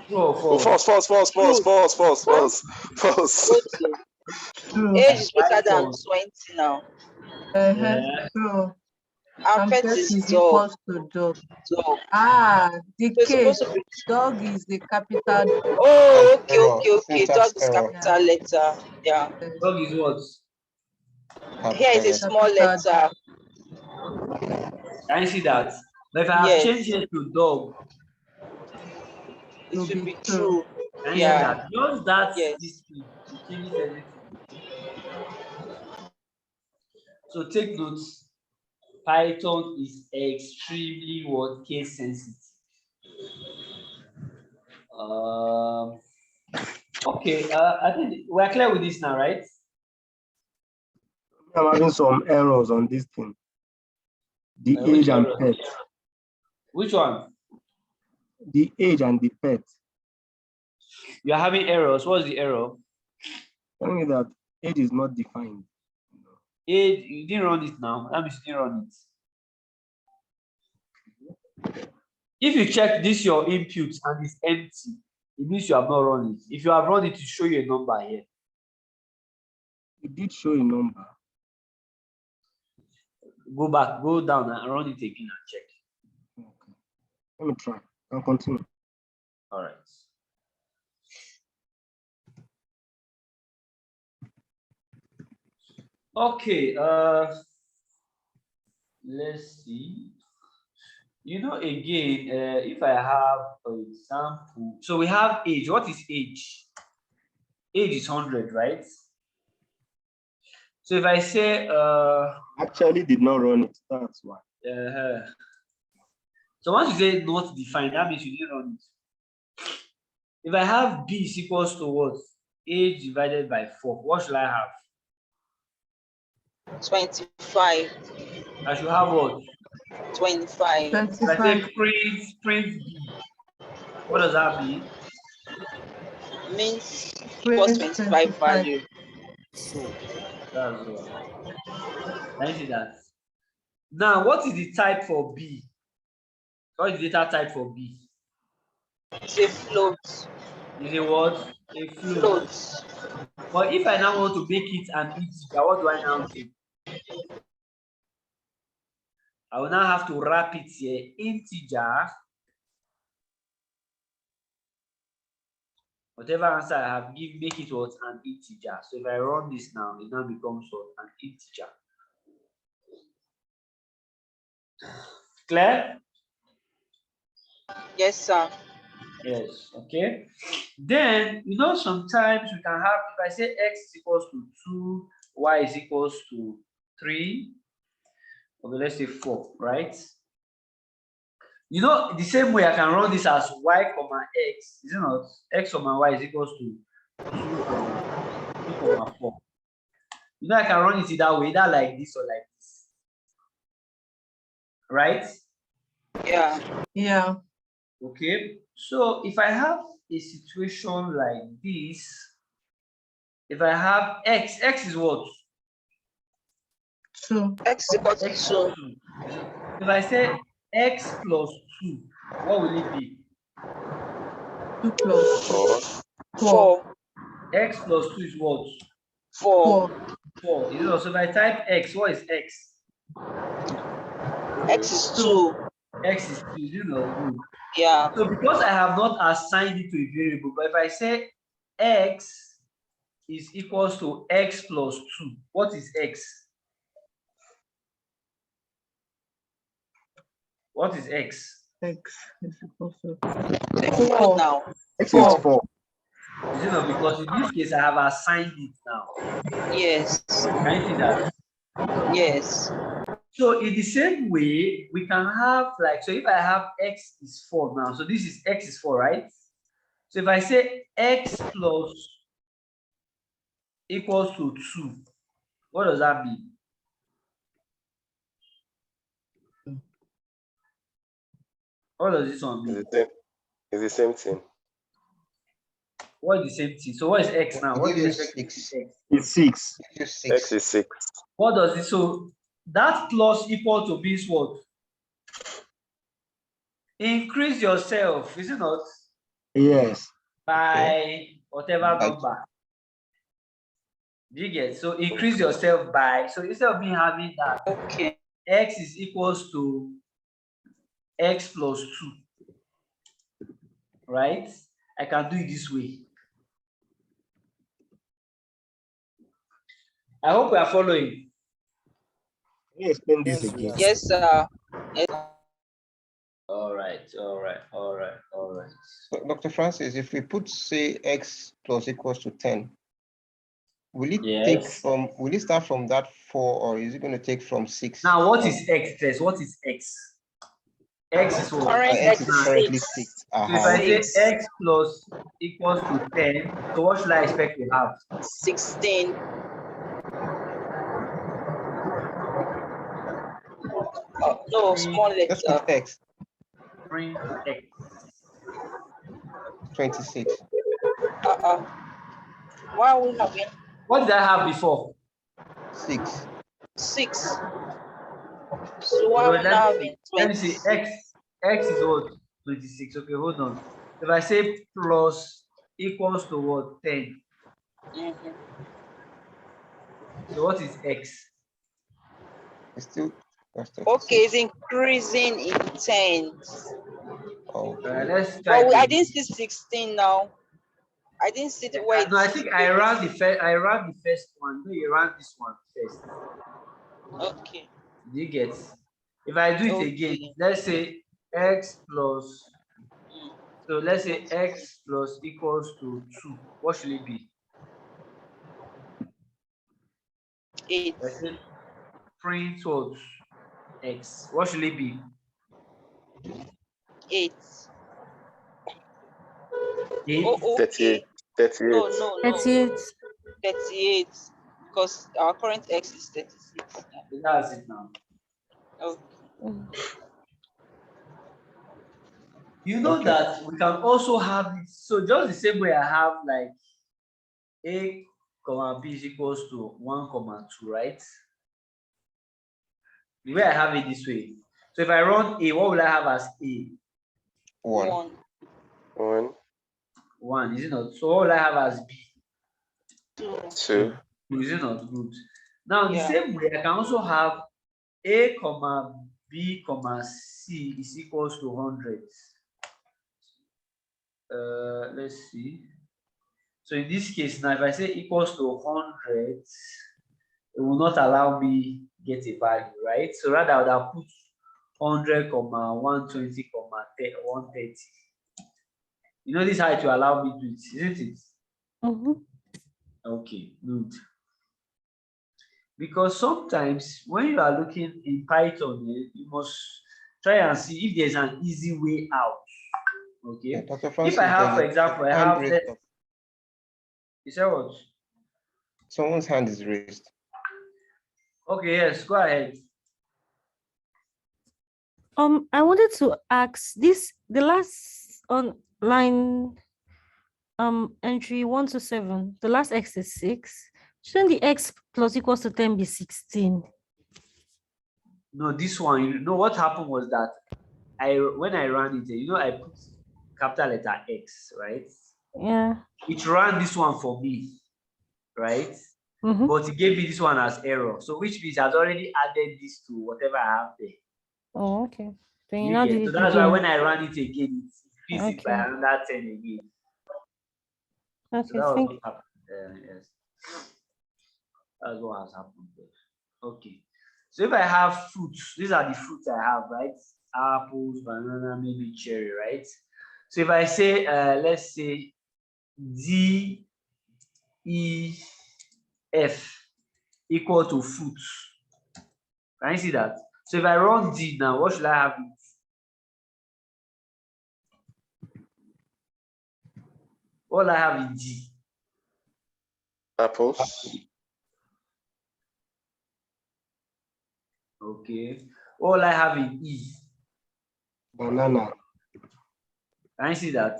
True or Oh, false? false. True. Age is greater than Python. 20 now. Yeah. True. And And pet pet is is dog. equals to dog. Dog. The So it's case, supposed to be. dog is the capital. Oh, okay. Error. Dog Syntax is error. capital letter. Yeah. Dog is what? Here is a small letter. Can you see that? But if I have Yes. changed it to dog, It To should be be true. true. can you see Yeah. that? Just that Yes. display, it changes everything. So take notes. Python is extremely what? Case sensitive. Okay, I think we're clear with this now, right? I'm having some errors on this thing. The Which age and error? pet. Which one? The age and the pet. You're having errors. What's the error? Telling me that age is not defined. Age, you didn't run it now. That means you didn't run it. If you check this your input and it's empty, it means you have not run it. If you have run it, to show you a number here. It did show a number. Go back, go down and run it again and check. Okay. Let me try. I'll continue. All right. Okay, let's see. You know, again, if I have, for example, so we have age. What is age? Age is 100, right? So if I say, Actually did not run it, that's why. So once you say not defined, that means you didn't run it. If I have B is equals to what? Age divided by 4. What should I have? 25. I should have what? 25. If I say print B, what does that mean? Means equals 25 value. That's what. Can you see that? Now, what is the type for B? What is the data type for B? It's a float. Is it what? A float. But if I now want to make it an integer, what do I now do? I will now have to wrap it here. Integer. Whatever answer I have, make it what? An integer. So if I run this now, it now becomes what? An integer. Clear? Yes, sir. Yes, okay. Then, you know, sometimes we can have, if I say x is equals to 2, y is equals to 3, okay, let's say 4, right? You know, the same way I can run this as y comma x, is it not? X comma y is equals to 2 comma 4. You know, I can run it that way, either like this or like this. Right? Yeah. Yeah. Okay. So if I have a situation like this, if I have x is what? 2. X is equal to 2. If I say x plus 2, what will it be? 2 plus 4. X plus 2 is what? 4. 4. You know, so if I type x, what is x? X is 2. X is 2, you know, good. Yeah. So because I have not assigned it to a variable, but if I say X is equals to X plus 2, what is X? What is X? X is equal to Four now. X is 4. Is it not? Because in this case, I have assigned it now. Yes. Can you see that? Yes. So in the same way, we can have like, so if I have X is 4 now, so this is X is 4, right? So if I say X plus equals to 2, what does that mean? What does this one mean? It's the same thing. What is the same thing? So what is X now? What Give is you X? 6. It's 6. Give you X 6. is 6. What does it? So that plus equal to means what? Increase yourself, is it not? Yes. By whatever By number. Do you get? So increase yourself by, so instead of me having that, Okay. X is equals to X plus 2, right? I can do it this way. I hope we are following. Can you explain this Yes, we again? are. Yes, sir. All right. So, Dr. Francis, if we put say X plus equals to 10, will it take Yes. from, will it start from that 4 or is it going to take from 6? Now, what is X first? What is X? X is what? Current X X is is currently 6. 6. So if I say 6. X plus equals to 10, so what should I expect to have? 16. No, small Let's letter. put X, Print X. 26. Why are we having What did I have before? 6. 6? So why No, are we now having let me see. 26? X is what? 26. Okay, hold on. If I say plus equals to what? 10. Mhm. So what is X? It's still, that's Okay, 36. it's increasing in tens. Oh, Let's try But I to. didn't see 16 now. I didn't see the way No, I it's think I ran the first one. No, you ran this one first. okay. Do you get? If I do it again, Okay. let's say X plus, Mm. so let's say X plus equals to 2. What should it be? 8. Let's say print what? X. What should it be? 8. 8. Oh, okay. 38. No, no, no. 38. 38. Because our current X is 36. Yeah. That's it now. Okay. You know Okay. that we can also have it. So just the same way I have like A comma B is equals to 1 comma 2, right? The way I have it this way. So if I run A, what will I have as A? 1. 1. 1, is it not? So what will I have as B? 2. 2. Is it not? Good. Now the Yeah. same way I can also have A comma B comma C is equals to 100. Let's see. So in this case now, if I say equals to 100, it will not allow me get a value, right? So rather I would have put 100 comma 120 comma 130. You know this is how it will allow me to do it, isn't it? Mhm. Okay, good. Because sometimes when you are looking in Python, you must try and see if there's an easy way out. Okay. Yeah, Dr. Francis, If I have, for there's a example, I hand have raised up. you said what? Someone's hand is raised. Okay, yes, go ahead. I wanted to ask this, the last on line entry 1 to 7, the last X is 6. Shouldn't the X plus equals to 10 be 16? No, this one, you know what happened was that when I ran it, you know, I put capital letter X, right? Yeah. It ran this one for me, right? Mhm. But it gave me this one as error. So which means it has already added this to whatever I have there. Oh, okay. Then You you now get? did So it that's why again. when I run it again, it increases it by Okay. another 10 again. So Okay, that was thank what happened. Yes. That's what has happened there. Okay. So if I have fruits, these are the fruits I have, right? Apples, banana, maybe cherry, right? So if I say, let's say D, E, F equal to fruits. Can you see that? So if I run D now, what should I have? What will I have in D? Apples. Okay. What will I have in E? Banana. Can you see that?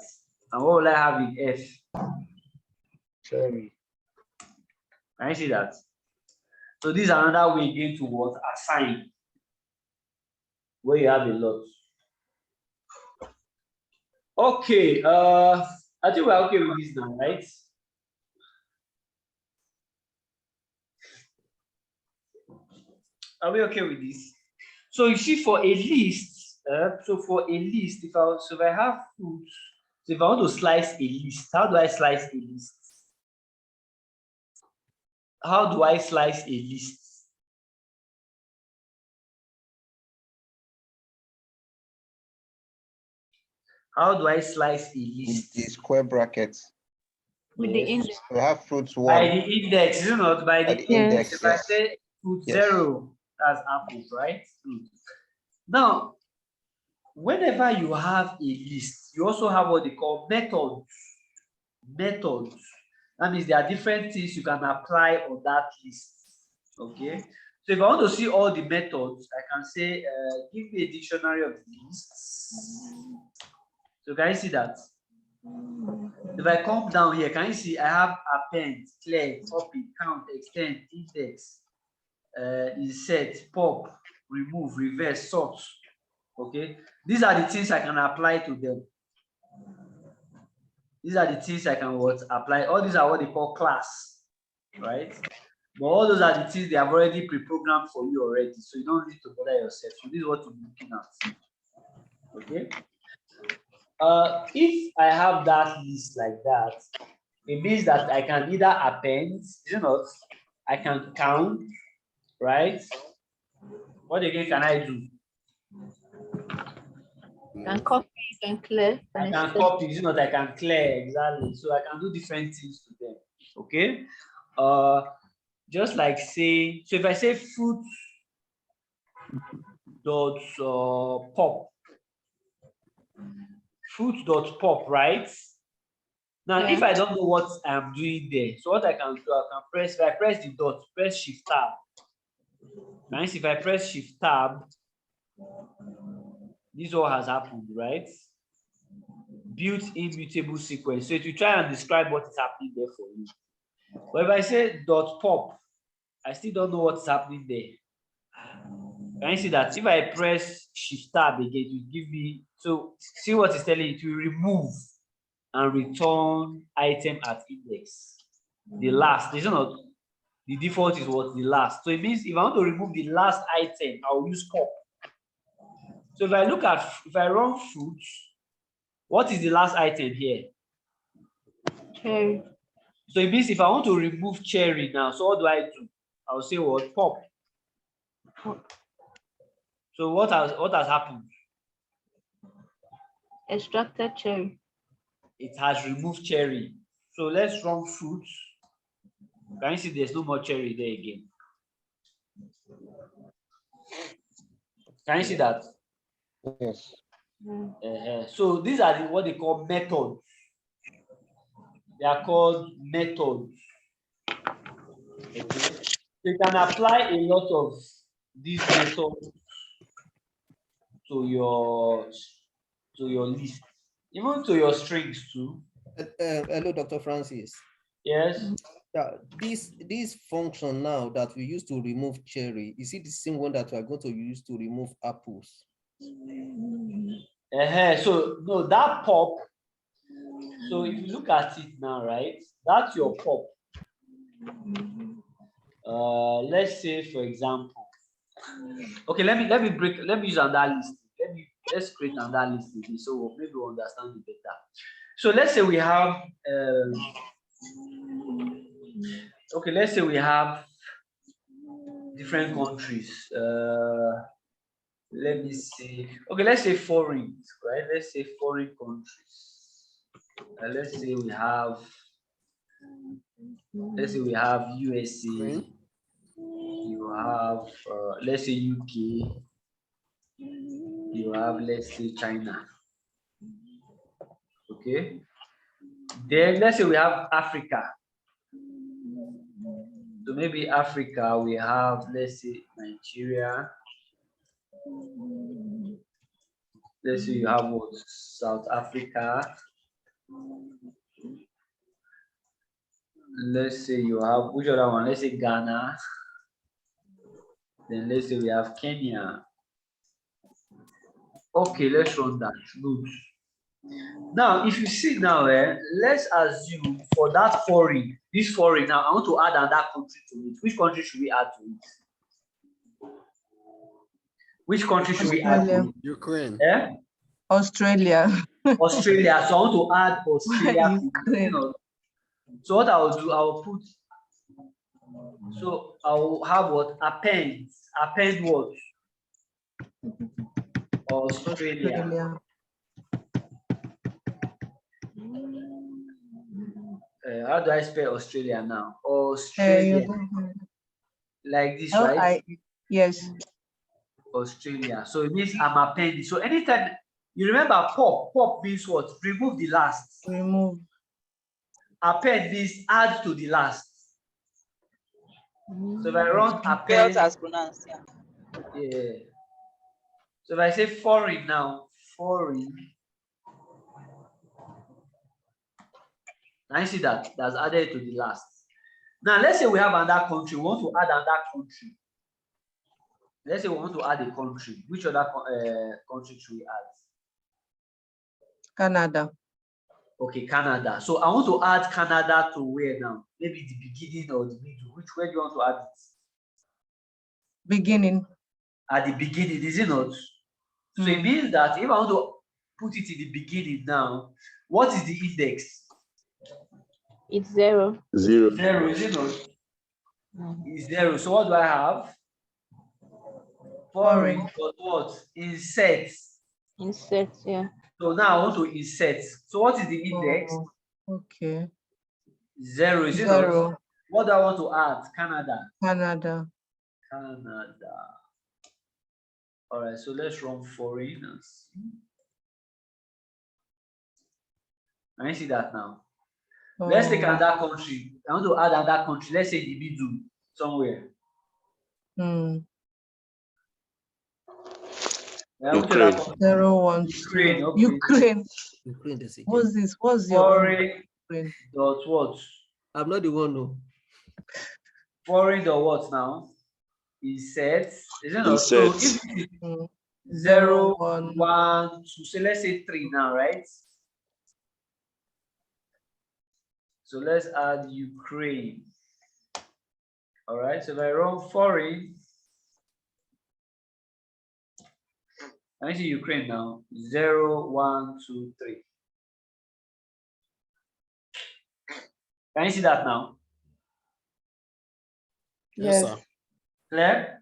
And what will I have in F? Cherry. Can you see that? So this is another way again to what? Assign. Where you have a lot. Okay. I think we're okay with this now, right? Are we okay with this? So you see, for a list, if I have fruits, so if I want to slice a list, how do I slice a list? How do I slice a list? How do I slice a list? The square brackets. With the Yes. index. We have fruits By one. the index, is it not? By the the index. index, If I yes. say fruit Yes. 0, that's apples, right? Now, whenever you have a list, you also have what they call methods. Methods. That means there are different things you can apply on that list. Okay. So if I want to see all the methods, I can say, give me a dictionary of lists. So can you see that? If I come down here, can you see I have append, clear, copy, count, extend, index, insert, pop, remove, reverse, sort. Okay. These are the things I can apply to them. These are the things I can apply. All these are what they call class, right? But all those are the things they have already pre-programmed for you already, so you don't need to bother yourself. So this is what you're looking at. Okay. If I have that list like that, it means that I can either append, I can count, right? What again can I do? Can copy, can clear. I can copy, I can clear, exactly. So I can do different things to them. Okay. Just like say, so if I say fruit dot pop, fruit dot pop, right? Now, if I don't know what I'm doing there, so what I can do, I can press, if I press the dot, press shift tab. Nice. If I press shift tab, this all has happened, right? Built immutable sequence. So it will try and describe what is happening there for you. But if I say dot pop, I still don't know what's happening there. Can you see that? If I press shift tab again, it will give me, so see what it's telling you, it will remove and return item at index. The last, the default is what? The last. So it means if I want to remove the last item, I'll use pop. So if I run fruits, what is the last item here? Cherry. So it means if I want to remove cherry now, so what do I do? I'll say what? Pop. So what has happened? Extracted cherry. It has removed cherry. So let's run fruits. Can you see there's no more cherry there again? Can you see that? Yes. So these are what they call methods. They are called methods. Okay. So you can apply a lot of these methods to your list, even to your strings too. Hello, Dr. Francis. Yes. Yeah, this function now that we use to remove cherry, is it the same one that we are going to use to remove apples? So no, that pop. So if you look at it now, right? That's your pop. Let's say, for example, okay, let me use another list. Let me let's create another list again, so maybe we'll understand it better. So let's say we have okay, let's say we have different countries. Let me see. Okay, let's say foreign, right? Let's say foreign countries. Let's say we have USA. You have let's say UK. You have, let's say, China. Okay. Then let's say we have Africa. So maybe Africa, we have, let's say, Nigeria. Let's say you have what? South Africa. Let's say you have, which other one? Let's say Ghana. Then let's say we have Kenya. Okay, let's run that. Good. Now, if you see now, let's assume for that foreign, this foreign, now I want to add another country to it. Which country should we add to it? Which country should we add to it? Ukraine. Yeah? Australia. Australia. So I want to add Australia to it, you know. So what I will do, I will put, so I will have what? Append what? Australia. How do I spell Australia now? Australia. Like this, right? Yes. Australia. So it means I'm appending. So anytime you remember pop means what? Remove the last. Remove. Append means add to the last. So if I run append as pronounced, yeah. Yeah. So if I say foreign now, foreign. Now you see that that's added to the last. Now let's say we have another country. We want to add another country. Let's say we want to add a country. Which other country should we add? Canada. Okay, Canada. So I want to add Canada to where now? Maybe the beginning or the middle. Where do you want to add it? Beginning. At the beginning, is it not? So it means that if I want to put it in the beginning now, what is the index? It's 0. 0. 0, is it not? It's 0. So what do I have? Foreign, but what? Insert. Insert, yeah. So now I want to insert. So what is the index? Okay. 0, is it 0. not? What do I want to add? Canada. Canada. All right, so let's run foreign and see. Can you see that now? Let's take another country. I want to add another country. Let's say in the middle, somewhere. Ukraine. 0, 1, 2. Ukraine. Okay. Ukraine. Ukraine. What's this? What's your foreign dot what? I'm not the one, no. Foreign dot what now? Insert. Is it not? Insert. So if it is 0, 1, 2, so let's say 3 now, right? So let's add Ukraine. All right, so if I run foreign, I see Ukraine now. 0, 1, 2, 3. Can you see that now? Yes. Sir. Clear?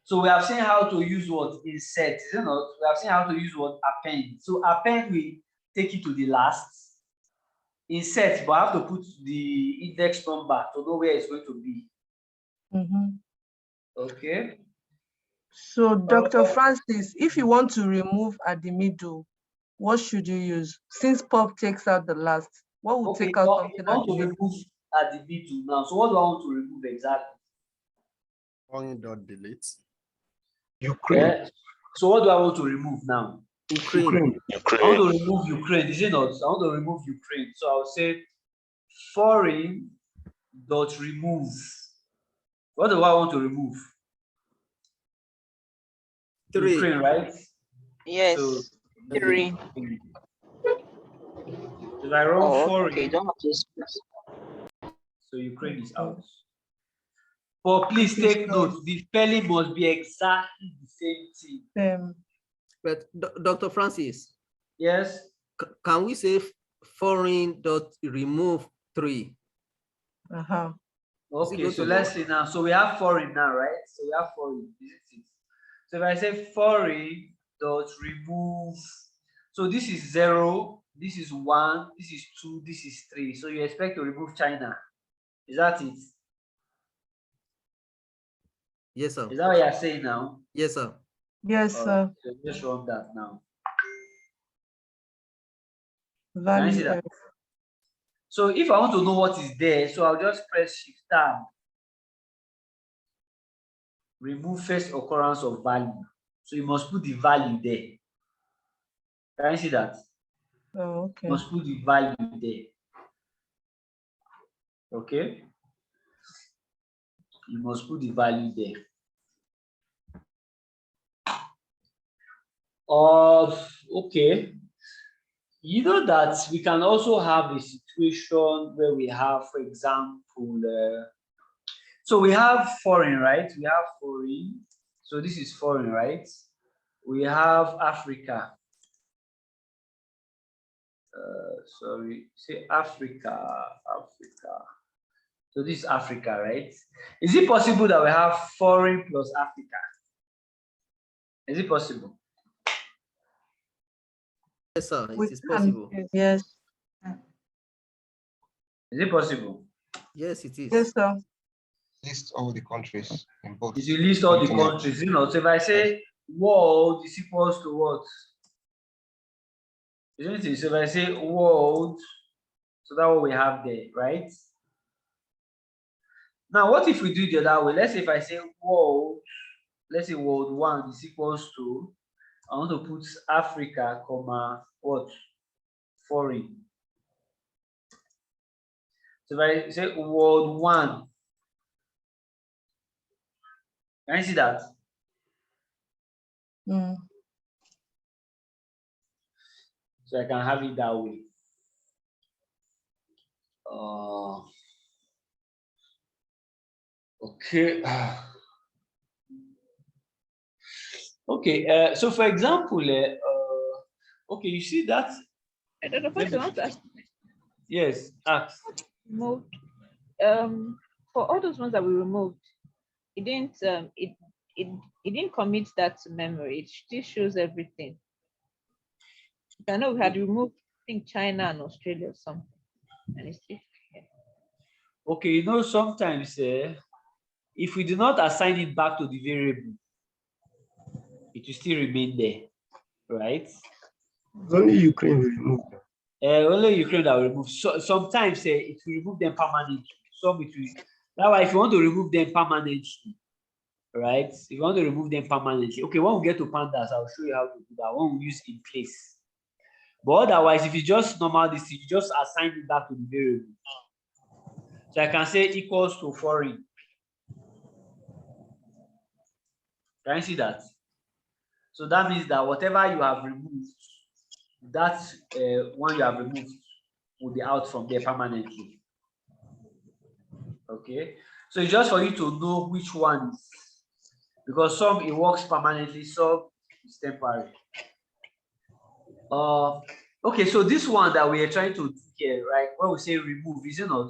So we have seen how to use what? Insert, is it not? We have seen how to use what? Append. So append, we take it to the last. Insert, but I have to put the index number to know where it's going to be. Okay. So, Dr. Francis, if you want to remove at the middle, what should you use? Since pop takes out the last, what will take out something I want to remove at the middle now. So what do I want to remove exactly? Delete. Ukraine. Yeah. So what do I want to remove now? Ukraine. I want to remove Ukraine, is it not? I want to remove Ukraine. So I'll say foreign dot remove. What do I want to remove? 3. Ukraine, right? Yes. So, 3. If I run foreign, okay, don't have to so Ukraine is out. But please take note, the spelling must be exactly the same thing. But Dr. Francis, Yes. can we say foreign dot remove 3? Uh-huh. Okay, so let's see now. So we have foreign now, right? So we have foreign, isn't it? So if I say foreign dot remove, so this is 0, this is 1, this is 2, this is 3. So you expect to remove China. Is that it? Yes, sir. Is that what you're saying now? Yes, sir. Yes, sir. So just run that now. Value that? error. So if I want to know what is there, so I'll just press Shift Tab. Remove first occurrence of value. So you must put the value there. Can you see that? Oh, okay. You must put the value there. Okay. You must put the value there. Okay. You know that we can also have a situation where we have, for example, so we have foreign, right? We have foreign. So this is foreign, right? We have Africa. Sorry, say Africa. So this is Africa, right? Is it possible that we have foreign plus Africa? Is it possible? Yes, sir. We It is can, possible. yes. Is it possible? Yes, it is. Yes, sir. List all the countries in both. If you list all the continents. countries, you know, so if I say world is equals to what? Isn't it? So if I say world, so that's what we have there, right? Now, what if we do it the other way? Let's say if I say world, let's say world 1 is equals to, I want to put Africa, comma, what? Foreign. So if I say world 1, can you see that? Mm. So I can have it that way. Okay. Okay. So for example, okay, you see that? Dr. Francis, I want to ask, Yes. Ask. removed, for all those ones that we removed, it didn't it didn't commit that to memory. It still shows everything. I know we had removed, I think, China and Australia or something, and it's still here. Okay, you know, sometimes if we do not assign it back to the variable, it will still remain there, right? It's only Ukraine we removed them. Only Ukraine that will remove. So sometimes it will remove them permanently. Some it will. That's why if you want to remove them permanently, right? If you want to remove them permanently, okay. When we get to pandas, I'll show you how to do that. When we use in place. But otherwise, if you just normal this, you just assign it back to the variable. So I can say equals to foreign. Can you see that? So that means that whatever you have removed, that one you have removed will be out from there permanently. Okay. So it's just for you to know which one is, because some it works permanently, some it's temporary. Okay, so this one that we are trying to do here, right? When we say remove, is it not?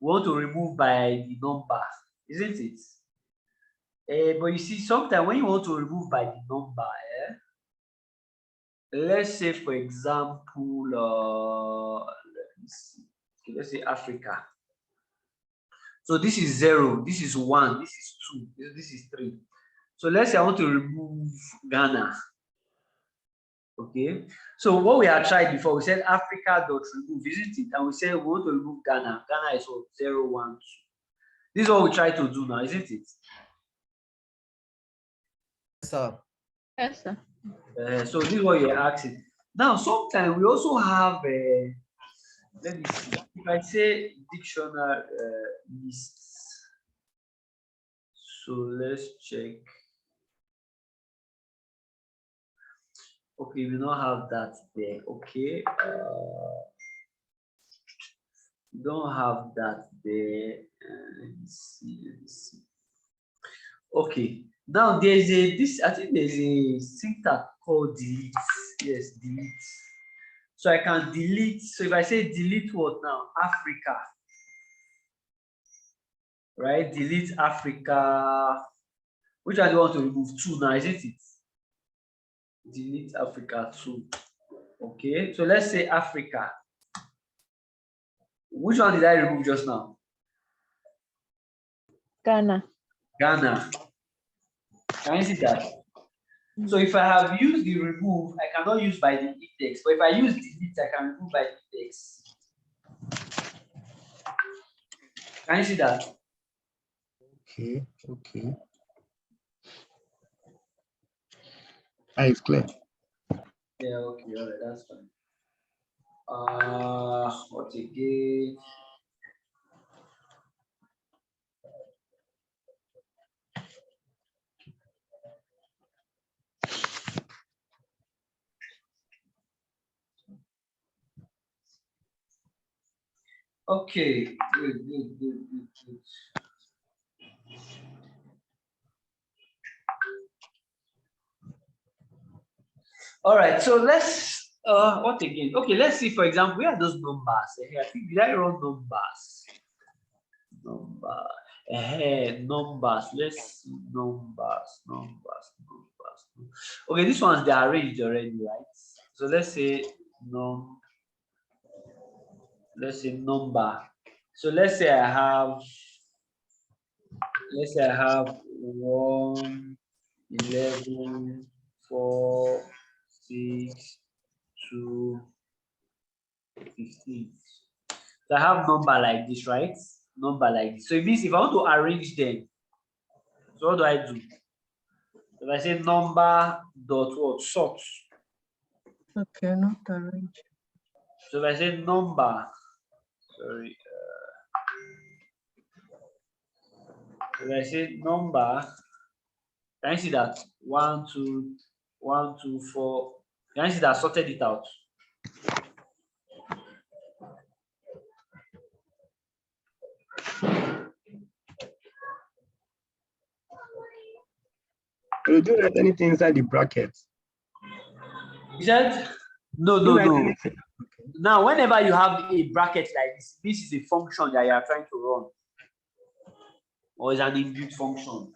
We want to remove by the number, isn't it? But you see, sometimes when you want to remove by the number, let's say, for example, let me see. Okay, let's say Africa. So this is 0, this is 1, this is 2, this is 3. So let's say I want to remove Ghana. Okay, so what we had tried before, we said Africa dot remove, isn't it? And we said we want to remove Ghana. Ghana is what? 0, 1, 2. This is what we try to do now, isn't it? Yes, sir. Yes, sir. So this is what you're asking. Now, sometimes we also have let me see. If I say dictionary lists, so let's check. Okay, we don't have that there. Okay, we don't have that there. Let me see. Okay, Now there's a this I think there's a syntax called delete. Yes, delete. So I can delete. So if I say delete what now? Africa. Right? Delete Africa. Which one do you want to remove? 2 now, isn't it? Delete Africa 2. Okay, so let's say Africa. Which one did I remove just now? Ghana. Ghana. Can you see that? So if I have used the remove, I cannot use by the index. But if I use delete, I can remove by the index. Can you see that? Okay, okay. It's clear. Yeah, okay, all right, that's fine. What again? Okay, good. All right, so let's what again? Okay, let's see. For example, where are those numbers? I think did I run numbers? Numbers. Let's see numbers. Okay, these ones they are arranged already, right? So let's say number. So let's say I have 1, 11, 4, 6, 2, 15. So I have number like this, right? Number like this. So it means if I want to arrange them, so what do I do? If I say number dot what? Sort. Okay, not arrange. So if I say number, sorry. If I say number, can you see that? 1, 2, 1, 2, 4. Can you see that I sorted it out? You don't write anything inside the brackets. You said? No. Now, whenever you have a bracket like this is a function that you are trying to run. Or is an inbuilt function.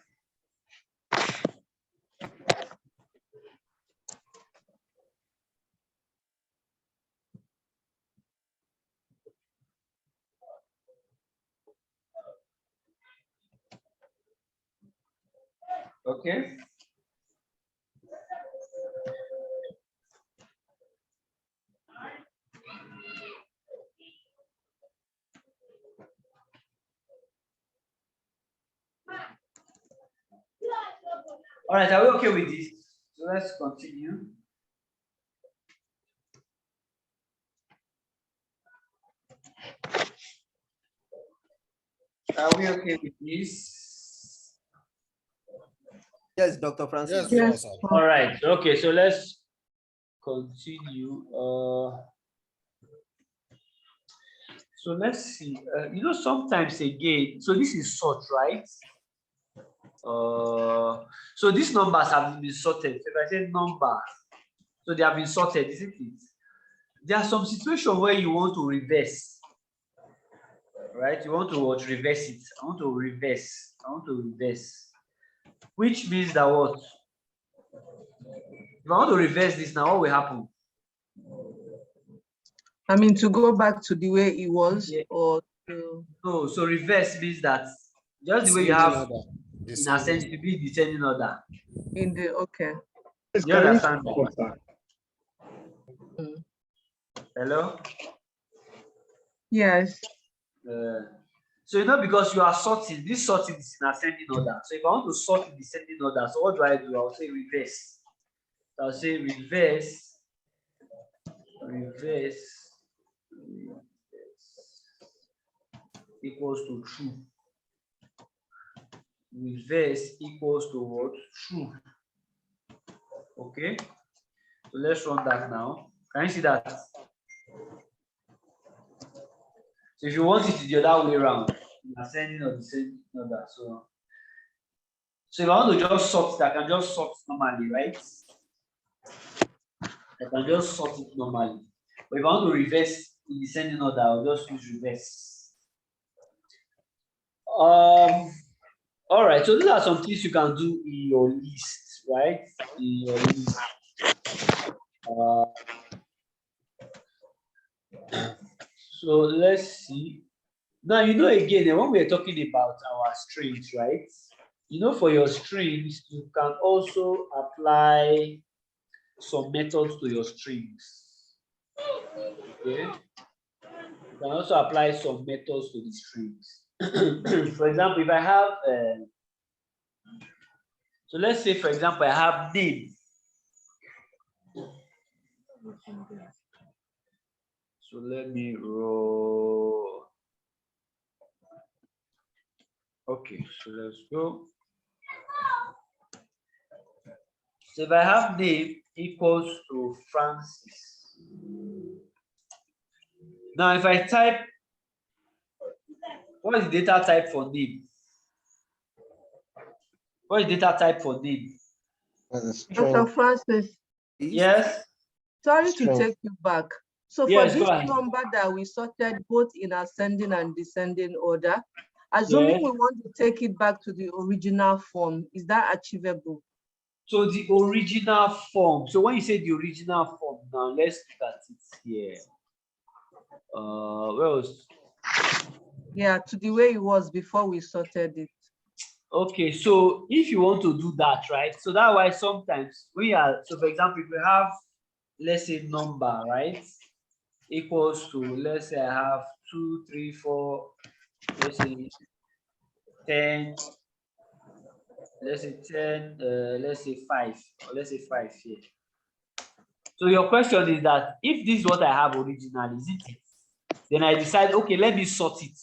Okay. All right, are we okay with this? So let's continue. Are we okay with this? Yes, Dr. Francis. Yes. All right. Okay, so let's continue. So let's see. Sometimes again, so this is sort, right? So these numbers have been sorted. So if I say number, so they have been sorted, isn't it? There are some situations where you want to reverse, right? You want to reverse it. I want to reverse, which means that what? If I want to reverse this now, what will happen? I mean, to go back to the way it was, or to... No, so reverse means that just the way you have in ascending, to be descending order. In the, okay. You understand that? Hello? Yes. So because you are sorting, this sorting is in ascending order. So if I want to sort in descending order, so what do? I'll say reverse. So I'll say reverse equals to true. Reverse equals to what? True. Okay. So let's run that now. Can you see that? So if you want it the other way around, ascending or descending order. So So if I want to just sort it, I can just sort normally, right? I can just sort it normally. But if I want to reverse in descending order, I'll just use reverse. All right, so these are some things you can do in your list, right? In your list. So let's see. Now, you know, again, when we're talking about our strings, right? You know, for your strings, you can also apply some methods to your strings. Okay. You can also apply some methods to the strings. For example, if I have, so let's say, for example, I have name. So let me roll. Okay, so let's go. So if I have name equals to Francis. Now, if I type, what is the data type for name? What is data type for name? Dr. Francis. Yes. Sorry to take you back. So for Yes, this go ahead. number that we sorted both in ascending and descending order, assuming we want to take it back to the original form, is that achievable? So the original form. So when you say the original form, now let's look at it here. Where was? Yeah, to the way it was before we sorted it. Okay, so if you want to do that, right? So that's why sometimes we are, so for example, if we have, let's say number, right? Equals to, let's say I have 2, 3, 4, let's say 10, let's say 10, let's say 5, or let's say 5 here. So your question is that if this is what I have originally, is it? Then I decide, okay, let me sort it.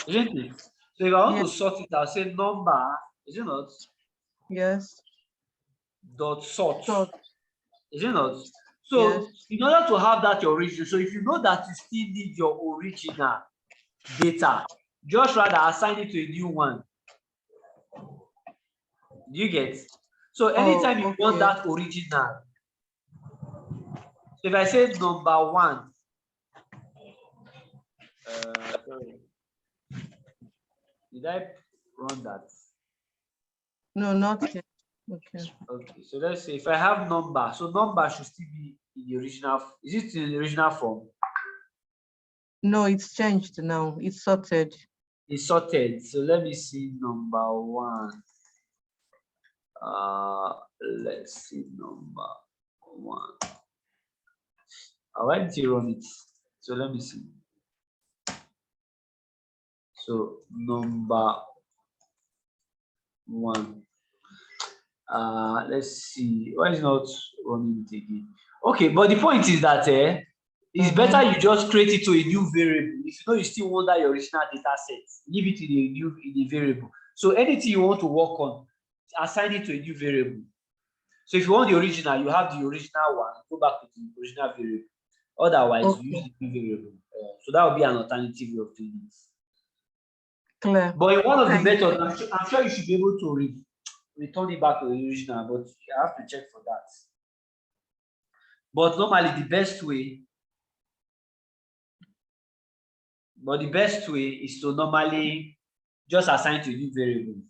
Isn't it? So if I want to sort it, I'll say number, is it not? Yes. Dot sort. Is it not? So in order to have that original, so if you know that you still need your original data, just rather assign it to a new one. Do you get? So anytime you want that original, so if I say number 1, sorry, did I run that? No, not yet. Okay. Okay, so let's say if I have number, so number should still be in the original. Is it in the original form? No, it's changed now. It's sorted. It's sorted. So let me see number 1. Let's see number 1. Why did you run it? So let me see. So number 1. Let's see. Why is not running it again? Okay, but the point is that it's better you just create it to a new variable. If you know you still want that your original data set, leave it in a variable. So anything you want to work on, assign it to a new variable. So if you want the original, you have the original one, go back to the original variable. Otherwise, you use the new variable. So that would be an alternative way of doing it. Clear. But in one of the methods, I'm sure you should be able to return it back to the original, but you have to check for that. But normally the best way is to normally just assign to a new variable.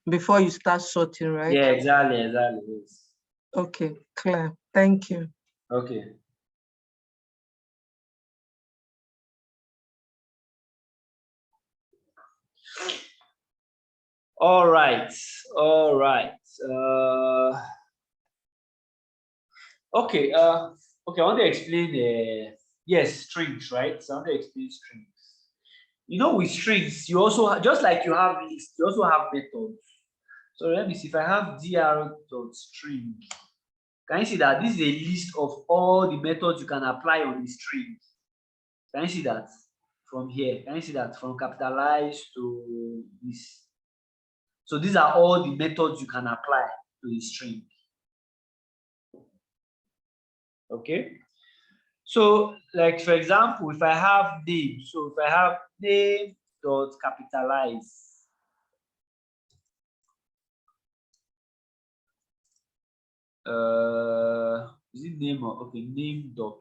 Before you start sorting, right? Yeah, exactly. Yes. Okay, clear. Thank you. Okay. All right. Okay. Okay. I want to explain. Yes, strings, right? So I want to explain strings. You know, with strings, you also just like you have lists, you also have methods. So let me see if I have dr.string. Can you see that this is a list of all the methods you can apply on the string? Can you see that from here? Can you see that from capitalize to this? So these are all the methods you can apply to the string. Okay. So, like for example, if I have name, so if I have name dot capitalize, Is it name or okay? Name dot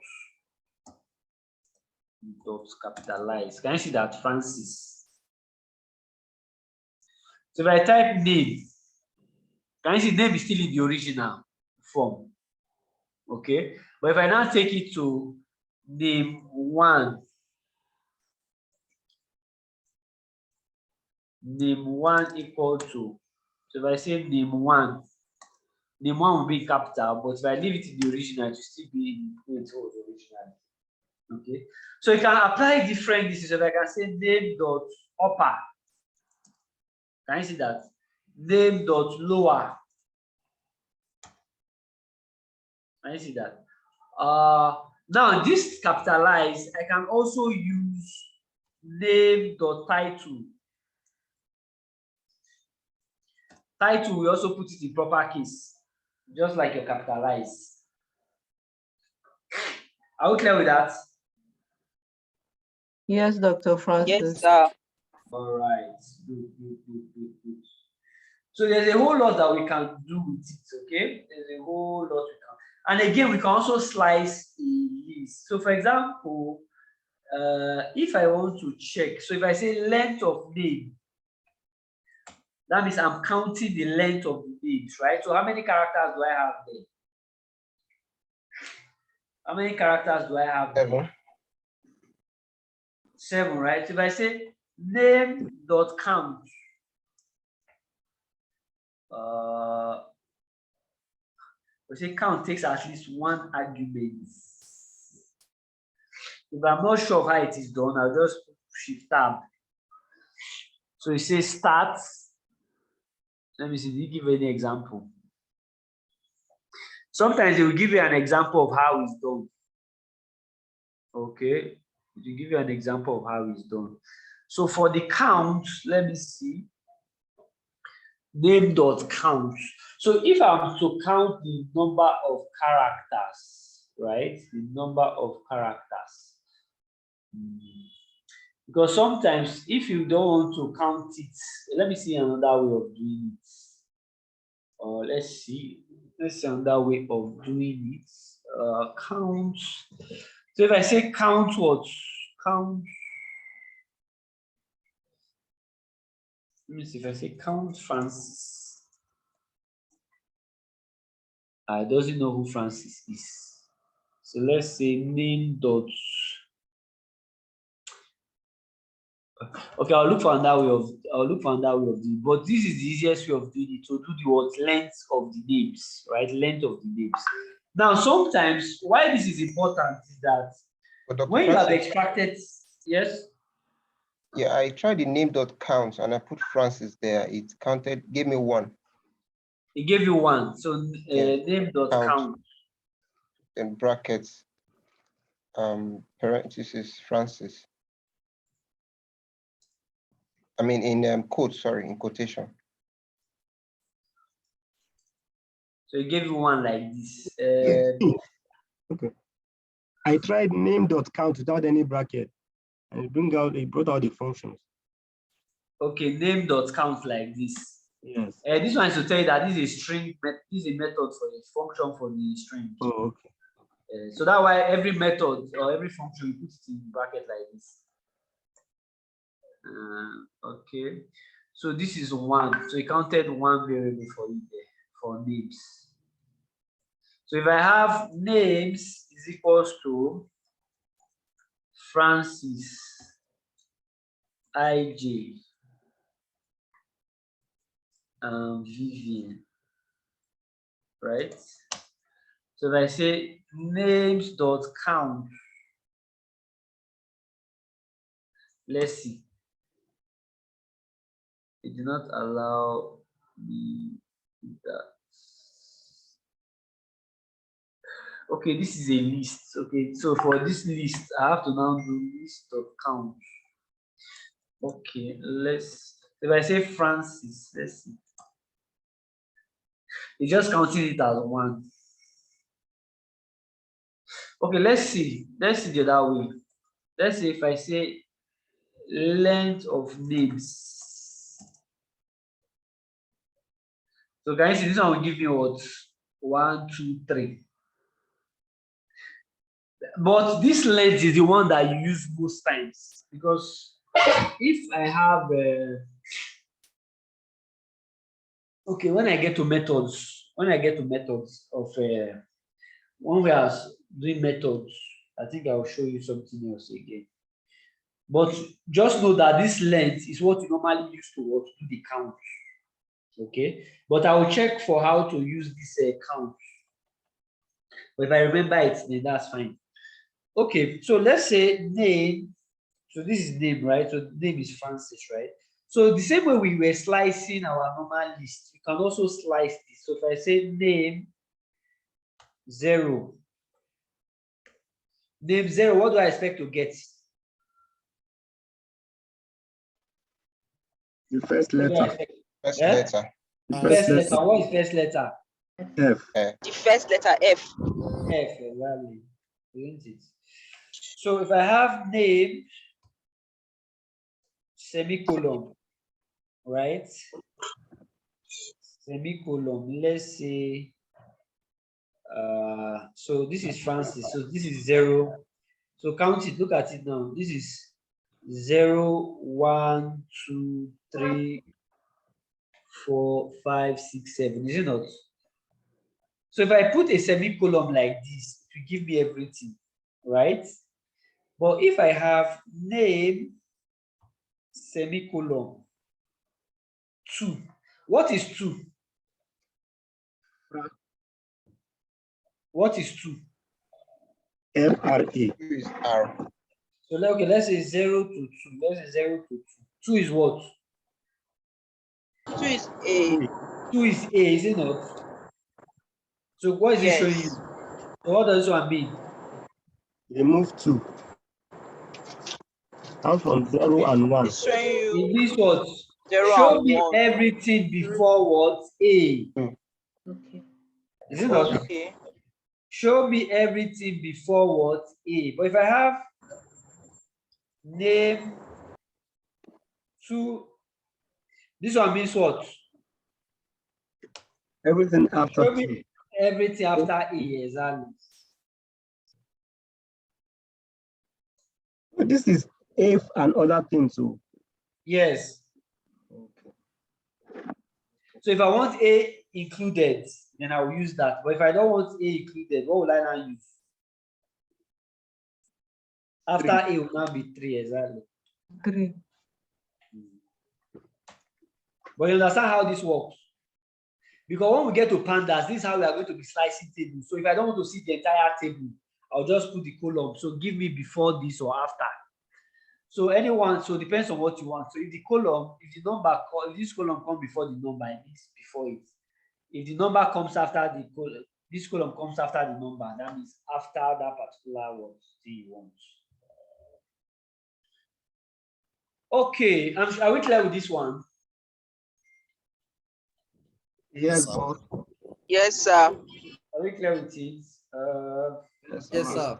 capitalize. Can you see that Francis? So if I type name, can you see name is still in the original form? Okay, but if I now take it to name one equal to, so if I say name one will be capital, but if I leave it in the original, it will still be in the way it was originally. Okay, so you can apply different this. So if I can say name dot upper, can you see that? Name dot lower. Can you see that? Now this capitalize, I can also use name dot title. Title, we also put it in proper case, just like your capitalize. Are we clear with that? Yes, Dr. Francis. Yes, sir. All right. Good. So there's a whole lot that we can do with it, okay? There's a whole lot we can. And again, we can also slice a list. So for example, if I want to check, so if I say length of name, that means I'm counting the length of the names, right? So how many characters do I have there? How many characters do I have there? 7. 7, right? So if I say name dot count, we say count takes at least 1 argument. If I'm not sure of how it is done, I'll just shift tab. So it says start. Let me see, did you give any example? Sometimes it will give you an example of how it's done. Okay, it will give you an example of how it's done. So for the count, let me see. Name dot count. So if I'm to count the number of characters, right? The number of characters. Because sometimes if you don't want to count it, let me see another way of doing it. Let's see another way of doing it. Count. So if I say count what? Count. Let me see if I say count Francis. I doesn't know who Francis is. So let's say name dot. Okay, I'll look for another way of doing it. But this is the easiest way of doing it. To do the what length of the names, right? Length of the names. Now, sometimes why this is important is that when you have extracted, yes. Yeah, I tried the name dot count and I put Francis there. It counted, gave me 1. It gave you 1. So name dot count. Then brackets, parentheses, Francis. I mean in quotes, sorry, in quotation. So it gave you 1 like this. Okay. I tried name dot count without any bracket, and it brought out the functions. Okay, name dot count like this. Yes. This one is to tell you that this is a string. This is a method for the function for the string. Oh, okay. So that's why every method or every function you put it in bracket like this. Okay, so this is 1. So it counted 1 variable for it there for names. So if I have names is equals to Francis IJ Vivian, right? So if I say names dot count, let's see. It did not allow me that. Okay, this is a list. Okay, so for this list, I have to now do list dot count. Okay, if I say Francis, let's see. It's just counting it as 1. Okay, let's see the other way. Let's say if I say length of names. So can you see this one will give me what? 1, 2, 3. But this length is the one that you use most times, because if I have okay, when I get to methods of when we are doing methods, I think I will show you something else again. But just know that this length is what you normally use to do the count. Okay, but I will check for how to use this count. But if I remember it, then that's fine. Okay, so let's say name. So this is name, right? So the name is Francis, right? So the same way we were slicing our normal list, you can also slice this. So if I say name 0, name 0, what do I expect to get? The first letter. First letter. The First letter. What is first letter? F. The first letter F. F, exactly. Isn't it? So if I have name semicolon, right? Semicolon, let's say, so this is Francis, so this is 0. So count it, look at it now. This is 0, 1, 2, 3, 4, 5, 6, 7, is it not? So if I put a semicolon like this, it will give me everything, right? But if I have name semicolon 2, what is 2? What is 2? FRA. 2 is R. So okay, let's say 0 to 2. Let's say 0 to 2. 2 is what? 2 is A. 2 is A, is it not? So what is it showing you? So what does this one mean? Remove 2. Count from 0 and 1. It's showing you It means what? 0 Show and me 1. everything before what? A. Okay. Is it not? Okay. Show me everything before what? A. But if I have name 2, this one means what? Everything after Show 2. me everything after A, exactly. But this is if and other things too. Yes. So if I want A included, then I will use that. But if I don't want A included, what will I now use? After 3. A will now be 3, exactly. 3. But you understand how this works? Because when we get to pandas, this is how we are going to be slicing tables. So if I don't want to see the entire table, I'll just put the column. So give me before this or after. So anyone, so it depends on what you want. So if the column, if the number, if this column comes before the number, it means before it. If the number comes after the column, this column comes after the number, that means after that particular word you want. Okay, are we clear with this one? Yes, boss. Yes, sir. Are we clear with it? Yes, sir.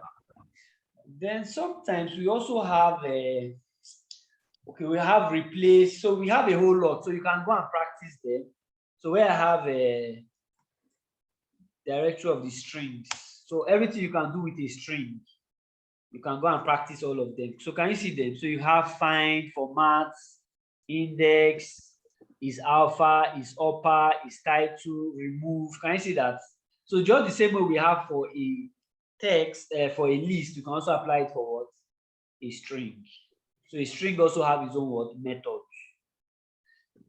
Then sometimes we also have a, okay, we have replace. So we have a whole lot. So you can go and practice them. So where I have a directory of the strings. So everything you can do with a string, you can go and practice all of them. So can you see them? So you have find, format, index, is alpha, is upper, is title, remove. Can you see that? So just the same way we have for a text, for a list, you can also apply it for what? A string. So a string also have its own what? Method.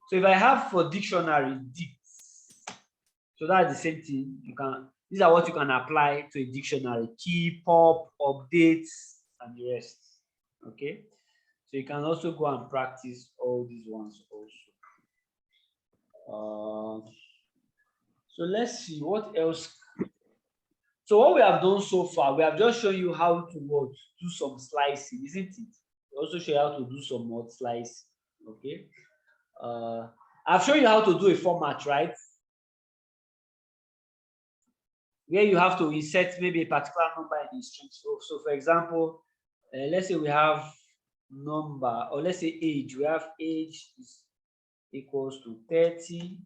So if I have for dictionary, dict, so that's the same thing. You can, these are what you can apply to a dictionary: key, pop, updates, and the rest. Okay. So you can also go and practice all these ones also. So let's see what else. So what we have done so far, we have just shown you how to what, do some slicing, isn't it? We also show you how to do some more slicing. Okay. I've shown you how to do a format, right? Where you have to insert maybe a particular number in the string. So for example, let's say we have number, or let's say age. We have age is equals to 30.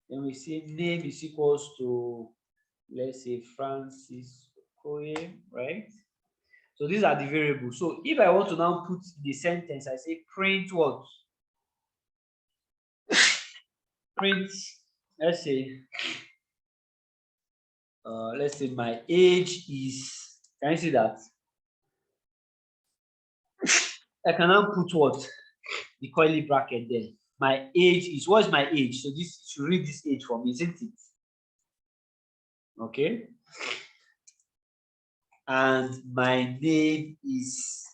Then we say name is equals to let's say Francis Okoye, right? So these are the variables. So if I want to now put the sentence, I say print what? Print, let's say my age is, can you see that? I can now put what? The curly bracket there. My age is, what's my age? So this should read this age for me, isn't it? Okay. And my name is,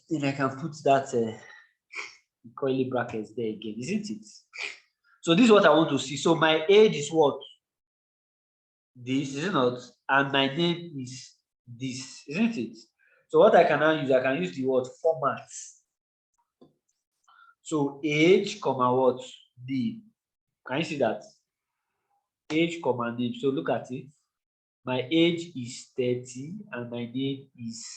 then I can put that curly brackets there again, isn't it? So this is what I want to see. So my age is what? This, is it not? And my name is this, isn't it? So what I can now use, I can use the word format. So age, comma what? D. Can you see that? Age, comma name. So look at it. My age is 30 and my name is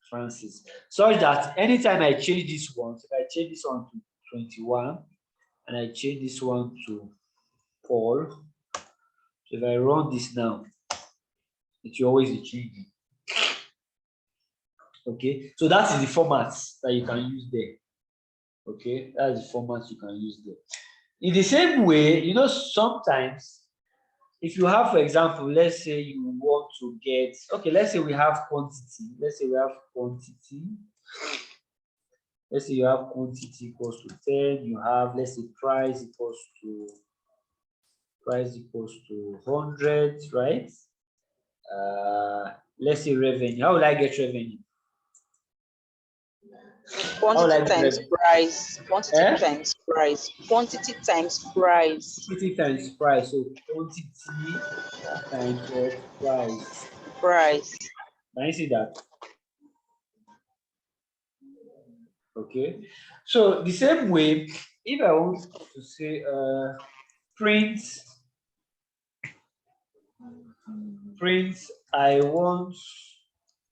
Francis. Such that anytime I change this one, if I change this one to 21 and I change this one to Paul, so if I run this now, it will always be changing. Okay, so that is the format that you can use there. Okay, that's the format you can use there. In the same way, you know, sometimes if you have, for example, let's say you want to get, okay, let's say we have quantity. Let's say we have quantity. Let's say you have quantity equals to 10. You have, let's say, price equals to 100, right? Let's say revenue. How will I get revenue? Quantity times price. Quantity times price. Quantity times price. Quantity times price. So quantity times what? Price. Price. Can you see that? Okay. So the same way, if I want to say print, I want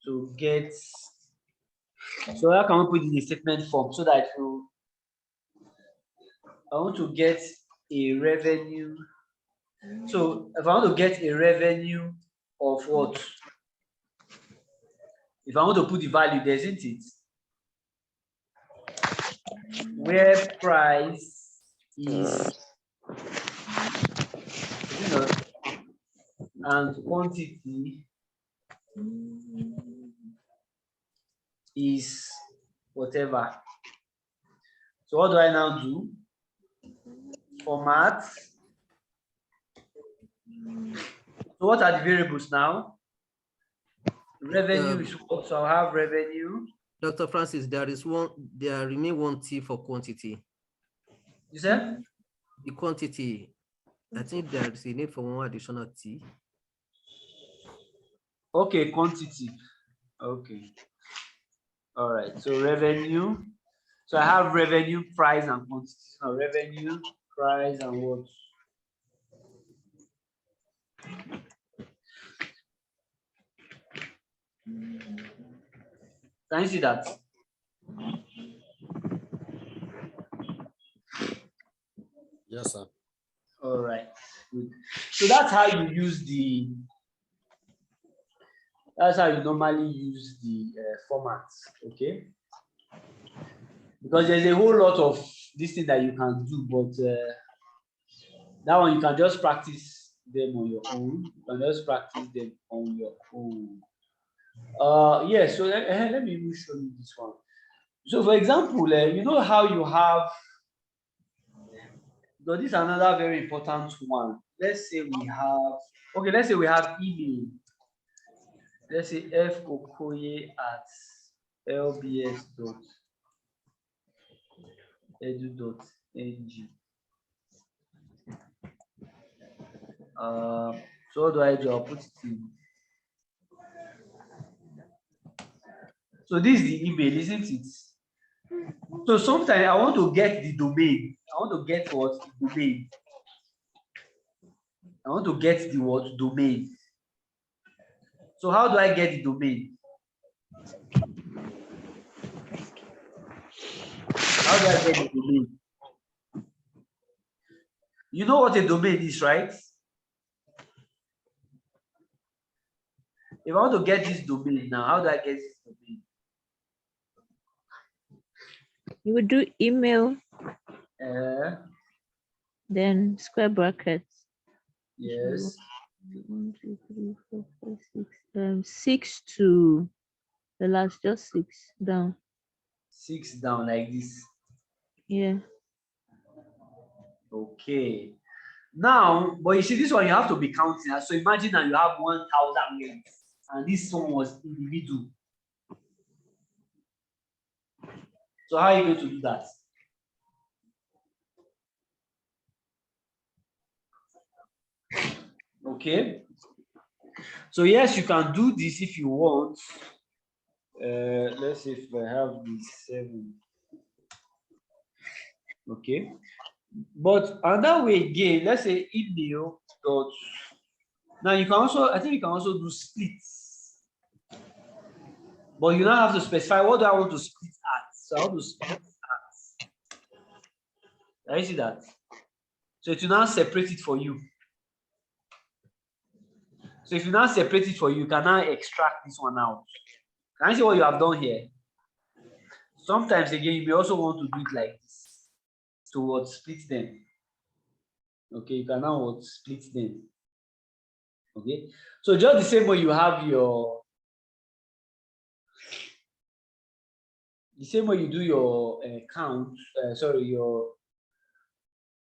to get, so how can we put in the statement form so that I want to get a revenue. So if I want to get a revenue of what? If I want to put the value there, isn't it? Where price is, you know, and quantity is whatever. So what do I now do? Format. So what are the variables now? Revenue is what? So I'll have revenue. Dr. Francis, there remain one T for quantity. You said? The quantity, I think there is a need for one additional T. Okay, quantity. Okay. All right. So revenue. So I have revenue, price, and quantity. So revenue, price, and what? Can you see that? Yes, sir. All right. Good. So that's how you use that's how you normally use the formats, okay? Because there's a whole lot of this thing that you can do, but that one you can just practice them on your own. You can just practice them on your own. Yeah, so let me even show you this one. So for example, you know how you have, so this is another very important one. Let's say we have, okay, let's say we have email. Let's say fokoye@lbs.edu.ng. So what do I do? I'll put it in. So this is the email, isn't it? So sometimes I want to get the domain. I want to get what? The domain. I want to get the what? Domain. So how do I get the domain? How do I get the domain? You know what a domain is, right? If I want to get this domain now, how do I get this domain? You would do email, then square brackets. Yes. 1, 2, 3, 4, 5, 6. 6 to the last, just 6 down. 6 down like this. Yeah. Okay. Now, but you see, this one you have to be counting. So imagine that you have 1,000 lanes, and this one was in the middle. So how are you going to do that? Okay. So yes, you can do this if you want. Let's see if I have the 7. Okay. But another way again, let's say email dot. Now you can also, I think you can also do splits. But you don't have to specify what do I want to split at. So I want to split at. Can you see that? So it will now separate it for you. So if you now separate it for you, you can now extract this one out. Can you see what you have done here? Sometimes again, you may also want to do it like this to split them. Okay, you can now split them. Okay, so just the same way you have your, the same way you do your count,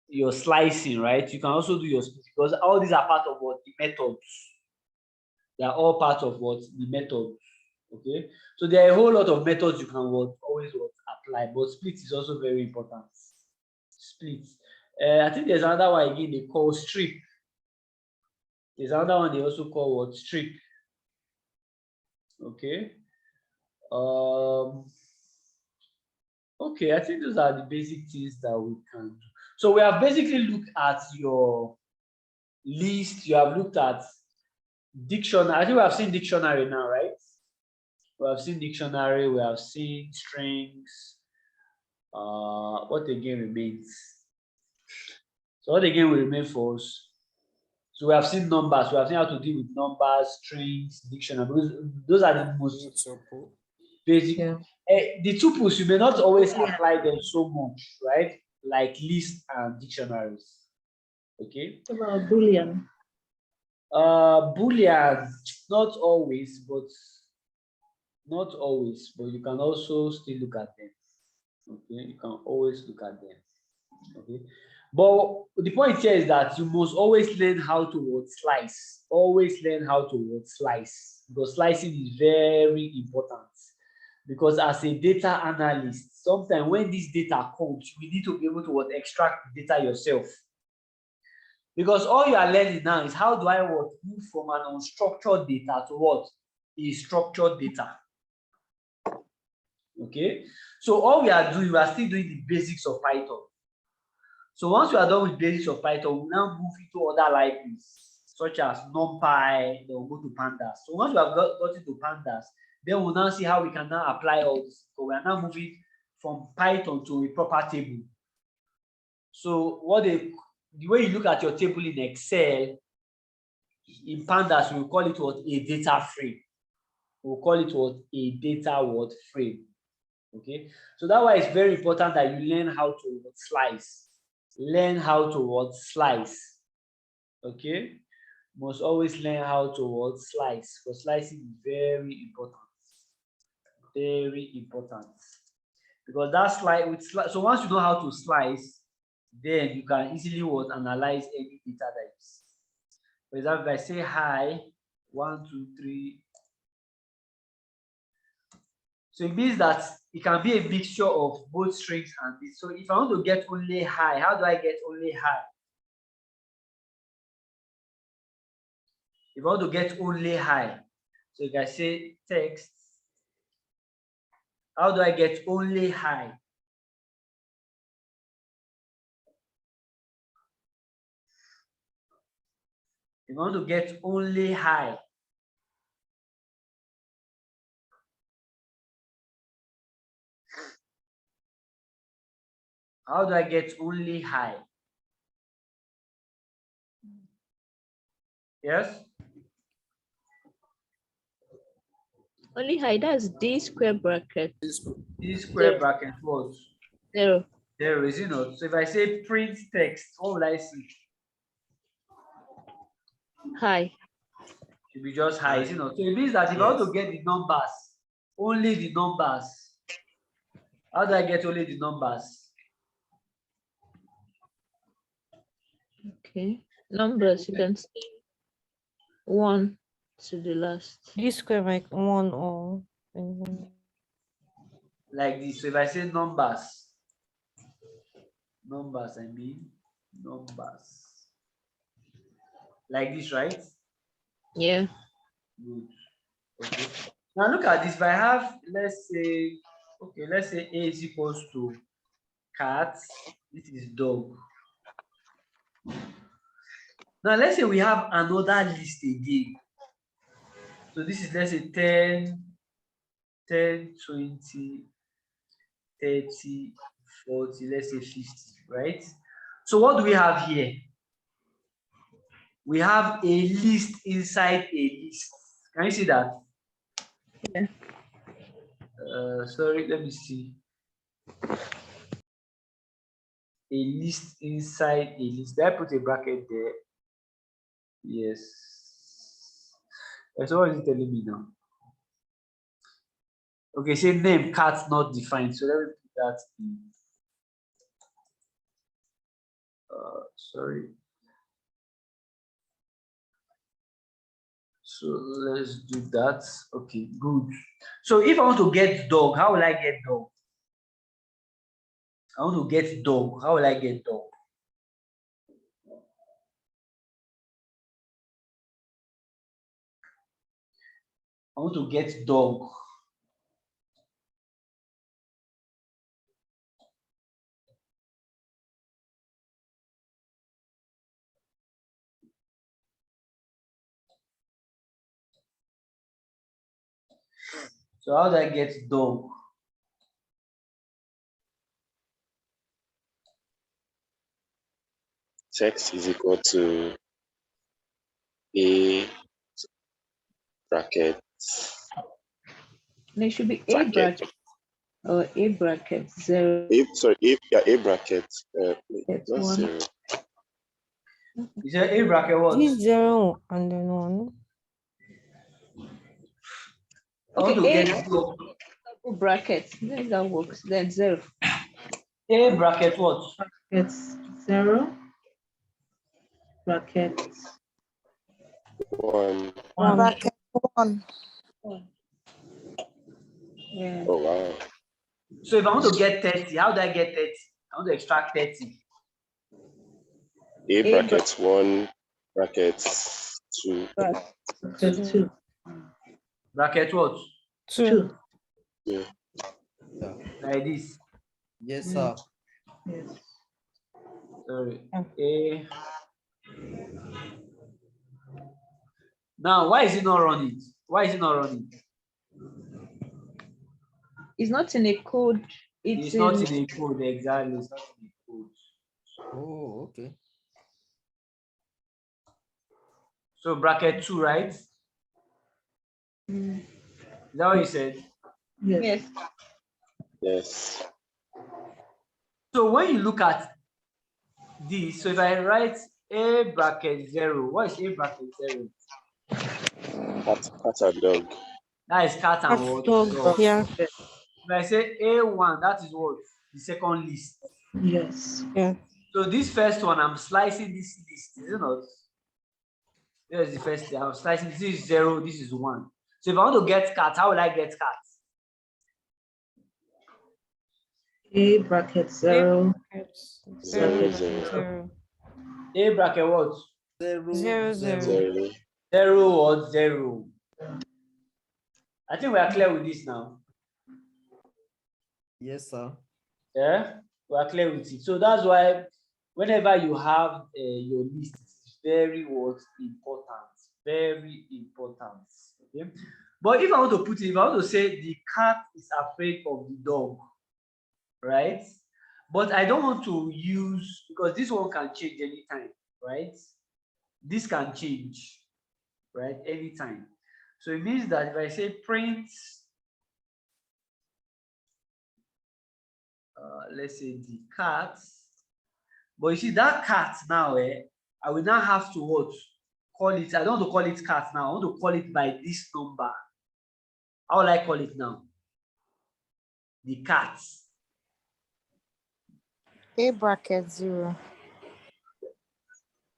your slicing, right? You can also do your split, because all these are part of what the methods. They are all part of what the method. Okay, so there are a whole lot of methods you can always apply, but split is also very important. Split. I think there's another one again they call strip. There's another one they also call what strip. Okay. Okay, I think those are the basic things that we can do. So we have basically looked at your list. You have looked at dictionary. I think we have seen dictionary now, right? We have seen dictionary. We have seen strings. What again remains? So what again will remain for us? So we have seen numbers. We have seen how to deal with numbers, strings, dictionary. Those are the most basic. Yeah. The tuples, you may not always apply them so much, right? Like lists and dictionaries. Okay. What about Boolean? Boolean, not always, but you can also still look at them. Okay, you can always look at them. Okay, but the point here is that you must always learn how to slice. Always learn how to slice, because slicing is very important. Because as a data analyst, sometimes when this data comes, you need to be able to extract the data yourself. Because all you are learning now is how do I move from an unstructured data to what is structured data. Okay, so all we are doing, we are still doing the basics of Python. So once we are done with basics of Python, we now move into other libraries such as NumPy. Then we'll go to Pandas. So once we have got into Pandas, then we'll now see how we can now apply all this. So we are now moving from Python to a proper table. So the way you look at your table in Excel, in Pandas, we'll call it what? A data frame. We'll call it what? A data frame. Okay, so that's why it's very important that you learn how to slice. Learn how to slice. Okay, must always learn how to slice, because slicing is very important. Very important. Because that's so once you know how to slice, then you can easily analyze any data that you see. For example, if I say hi, 1, 2, 3. So it means that it can be a mixture of both strings and this. So if I want to get only hi, how do I get only hi? If I want to get only hi, so if I say text, how do I get only hi? If I want to get only hi, how do I get only hi? Yes. Only high, that's D square bracket. D square bracket what? 0. 0, is it not? So if I say print text, what will I see? High. Should be just high, is it not? So it means that if I want to get the numbers, only the numbers. How do I get only the numbers? Okay. Numbers, you can see 1 to the last. D square like 1 or Like this. So if I say numbers, I mean numbers. Like this, right? Yeah. Good. Okay. Now look at this. If I have, let's say, okay, let's say A is equals to cat. This is dog. Now let's say we have another list again. So this is, let's say 10, 20, 30, 40, let's say 50, right? So what do we have here? We have a list inside a list. Can you see that? Yeah. Sorry, let me see. A list inside a list. Did I put a bracket there? Yes. So what is it telling me now? Okay, say name cat not defined. So let me put that in. Sorry. So let's do that. Okay, good. So if I want to get dog, how will I get dog? I want to get dog. How will I get dog? I want to get dog. So how do I get dog? Text is equal to A bracket. There should be A bracket or A bracket 0. A bracket. That's Not 1. 0. You said A bracket what? This 0 and then 1. Okay, A double bracket. Then that works. Then 0. A bracket what? It's 0 bracket 1. Bracket 1. Yeah. Oh, wow. So if I want to get 30, how do I get 30? I want to extract 30. A bracket 1 bracket 2. Bracket 2. Bracket what? 2. Yeah. Like this. Yes, sir. Yes. Sorry. A. Now, why is it not running? Why is it not running? It's not in a code. It's not in a code, exactly. It's not in a code. Oh, okay. So bracket 2, right? Is that what you said? Yes. Yes. So when you look at this, so if I write A bracket 0, what is A bracket 0? Cat and dog. That is cat and what? Dog, yeah. If I say A1, that is what? The second list. Yes. Yeah. So this first one, I'm slicing this list, is it not? Here's the first thing. I'm slicing. This is 0, this is 1. So if I want to get cat, how will I get cat? A bracket 0. 0, 0. 0. A bracket what? 0, 0, 0. 0 or 0. I think we are clear with this now. Yes, sir. Yeah, we are clear with it. So that's why whenever you have your list, it's very important. Very important. Okay. But if I want to put it, if I want to say the cat is afraid of the dog, right? But I don't want to use, because this one can change anytime, right? This can change. right? Anytime. So it means that if I say print, let's say the cat, but you see that cat now, I will now have to what? Call it, I don't want to call it cat now, I want to call it by this number. How will I call it now? The cat. A bracket 0.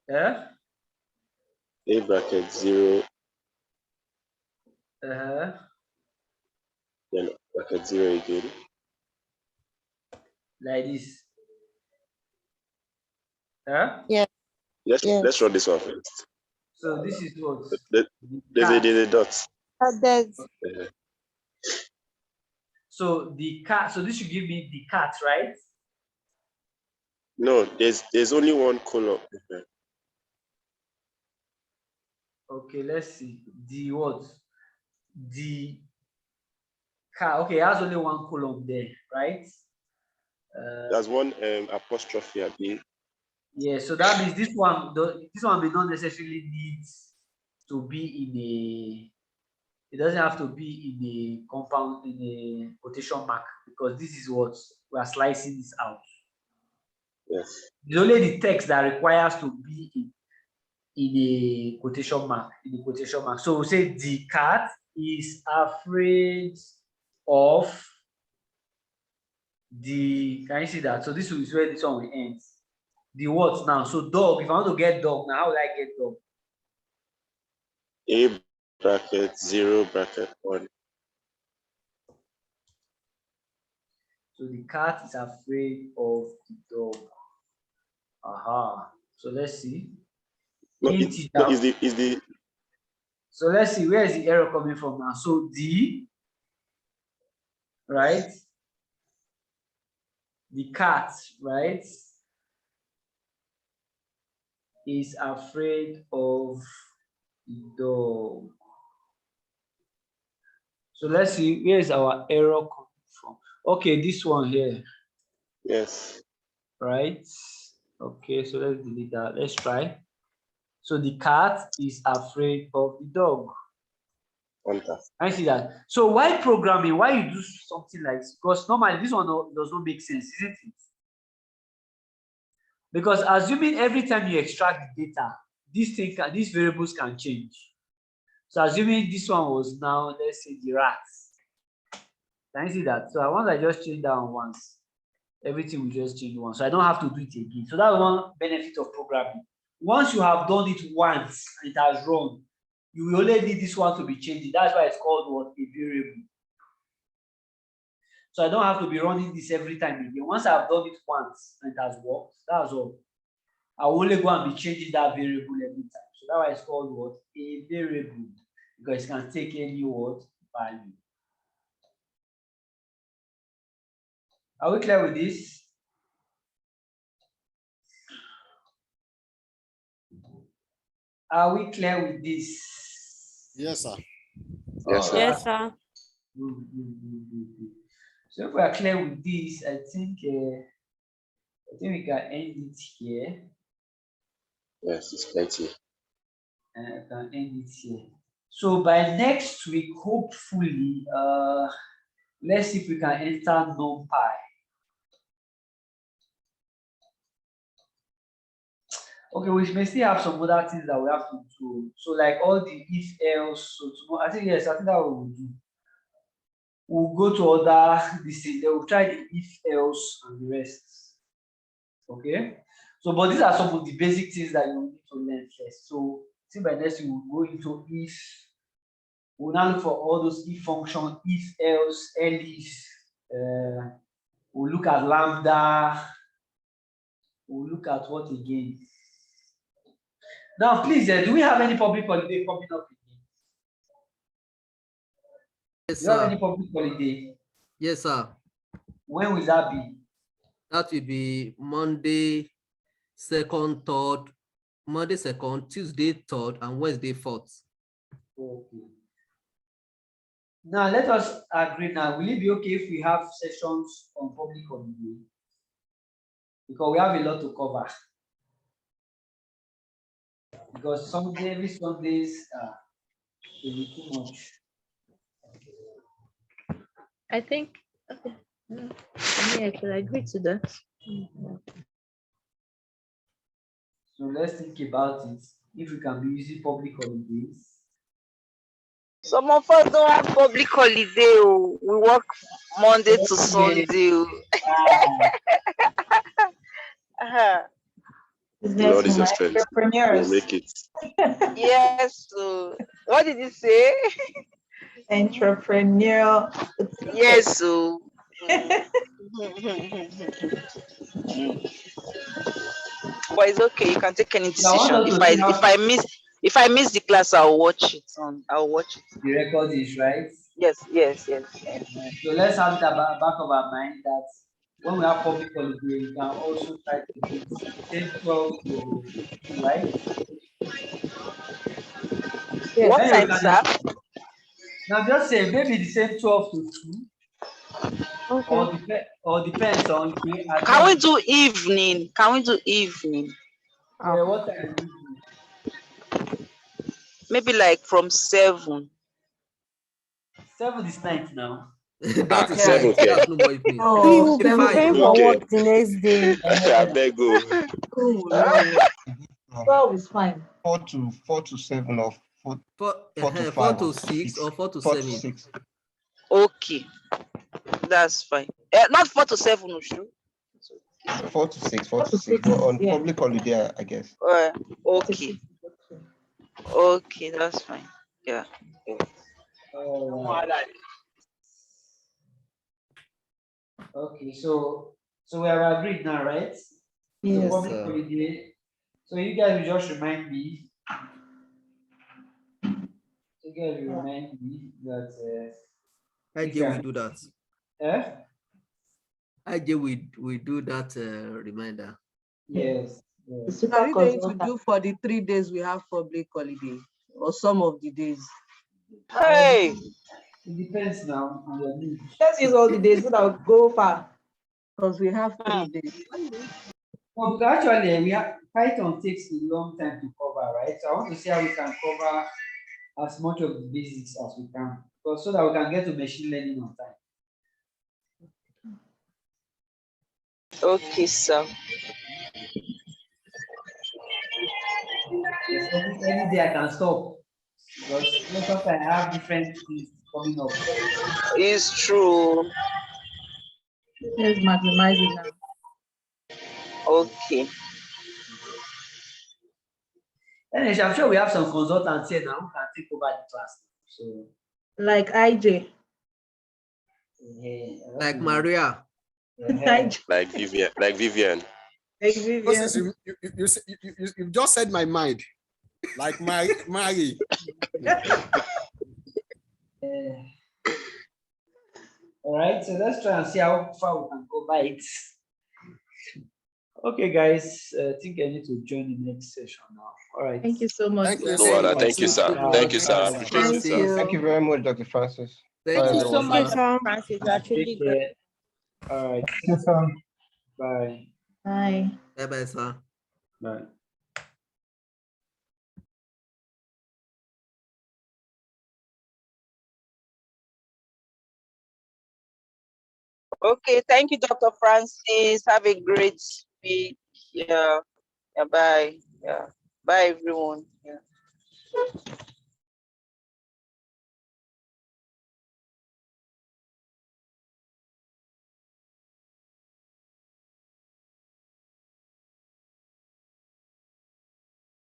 Yeah? A bracket 0, then bracket 0 again. Like this. Yeah? Yeah. Let's run this one first. So this is what? There's a dot. There's So the cat, so this should give me the cat, right? No, there's only one column. Okay, let's see. The what? The cat. Okay, it has only one column there, right? There's one apostrophe at the. Yeah, so that means this one may not necessarily need to be in a. It doesn't have to be in a compound, in a quotation mark, because this is what we are slicing this out. Yes. It's only the text that requires to be in a quotation mark. So we say the cat is afraid of the. Can you see that? So this is where this one will end. The what now? So dog. If I want to get dog now, how will I get dog? A bracket 0 bracket 1. So the cat is afraid of the dog. Aha. So let's see. No, is the. So let's see, where is the error coming from now? So D, right? The cat, right, is afraid of the dog. So let's see, where is our error coming from? Okay, this one here. Yes. Right? Okay, so let's delete that. Let's try. So the cat is afraid of the dog. I see that. So why programming? Why you do something like this? Because normally this one does not make sense, isn't it? Because assuming every time you extract the data, these variables can change. So assuming this one was now, let's say the rats. Can you see that? So once I just change that one once, everything will just change once. So I don't have to do it again. So that's one benefit of programming. Once you have done it once and it has run, you will only need this one to be changing. That's why it's called what? A variable. So I don't have to be running this every time again. Once I've done it once and it has worked, that's all. I will only go and be changing that variable every time. So that's why it's called what? A variable. Because it can take any word value. Are we clear with this? Are we clear with this? Yes, sir. Yes, sir. Yes, sir. Good. So if we are clear with this, I think we can end it here. Yes, it's plenty. I can end it here. So by next week, hopefully, let's see if we can enter NumPy. Okay, we may still have some other things that we have to do. So like all the if else. So tomorrow, I think that we will do. We'll go to other this thing. Then we'll try the if else and the rest. Okay. So, but these are some of the basic things that you need to learn first. So, see by next week we'll go into if. We'll now look for all those if function, if else, elif. We'll look at lambda. We'll look at what again? Now, please, do we have any public holiday coming up again? Yes, Do you have sir. any public holiday? Yes, sir. When will that be? That will be Monday 2nd, 3rd, Monday 2nd, Tuesday 3rd, and Wednesday 4th. Okay. Now, let us agree now. Will it be okay if we have sessions on public holiday? Because we have a lot to cover. Because every Sundays, be too much. I think, okay. For me, I could agree to that. So let's think about it. If we can be using public holidays. Some of us don't have public holiday. Oh. We work Monday to Sunday. Oh. The Lord is your strength. We'll make it. Yes. So what did you say? Entrepreneurial. Yes. So. But it's okay. You can take any decision. If I miss the class, I'll watch it. I'll watch it. The record is right. Yes. So let's have that back of our mind that when we have public holiday, we can also try to do same 12 to 2, right? Yes. What time, sir? Now just say maybe the same 12 to 2. Okay. Or depends on. Can we do evening? Yeah, what time? Maybe like from 7. 7 is night now. That is 7, okay. That's no more evening. We will be preparing for work the next day. I beg you. 12 is fine. 4 to 7 or 4 to 5. 4 to 6 or 4 to 4 7. to 6. Okay, that's fine. Not 4 to 7, no, sure. 4 to 6, 4 to 6. But on public holiday, I guess. Okay. Okay, that's fine. Yeah. Okay, so we have agreed now, right? Yes, public holiday. So you guys will just remind me. That. IJ will do that. IJ will do that reminder. Yes. Are you going to do for the 3 days we have public holiday or some of the days? Hey, it depends now on your needs. Let's use all the days so that will go far. Because we have 3 days. Well, actually, Python takes a long time to cover, right? So I want to see how we can cover as much of the basics as we can, so that we can get to machine learning on time. Okay, sir. Any day I can stop because sometimes I have different things coming up. It's true. Let's maximize it now. Okay. Anyway, I'm sure we have some consultants here now who can take over the class. So, like IJ. Yeah. Like Maria. Yeah. Like Vivian. Moses, you just said my mind. Like Mary. All right, so let's try and see how far we can go by it. Okay, guys, I think I need to join the next session now. All right. Thank you so much. Thank you, sir. Thank you, sir. Thank you. Thank you very much, Dr. Francis. Thank Thank you you so much, sir. Francis. You are truly Take good. care. All right. Yes, sir. Bye. Bye. Bye-bye, sir. Bye. Okay, thank you, Dr. Francis. Have a great week. Yeah. Bye. Yeah. Bye, everyone. Yeah.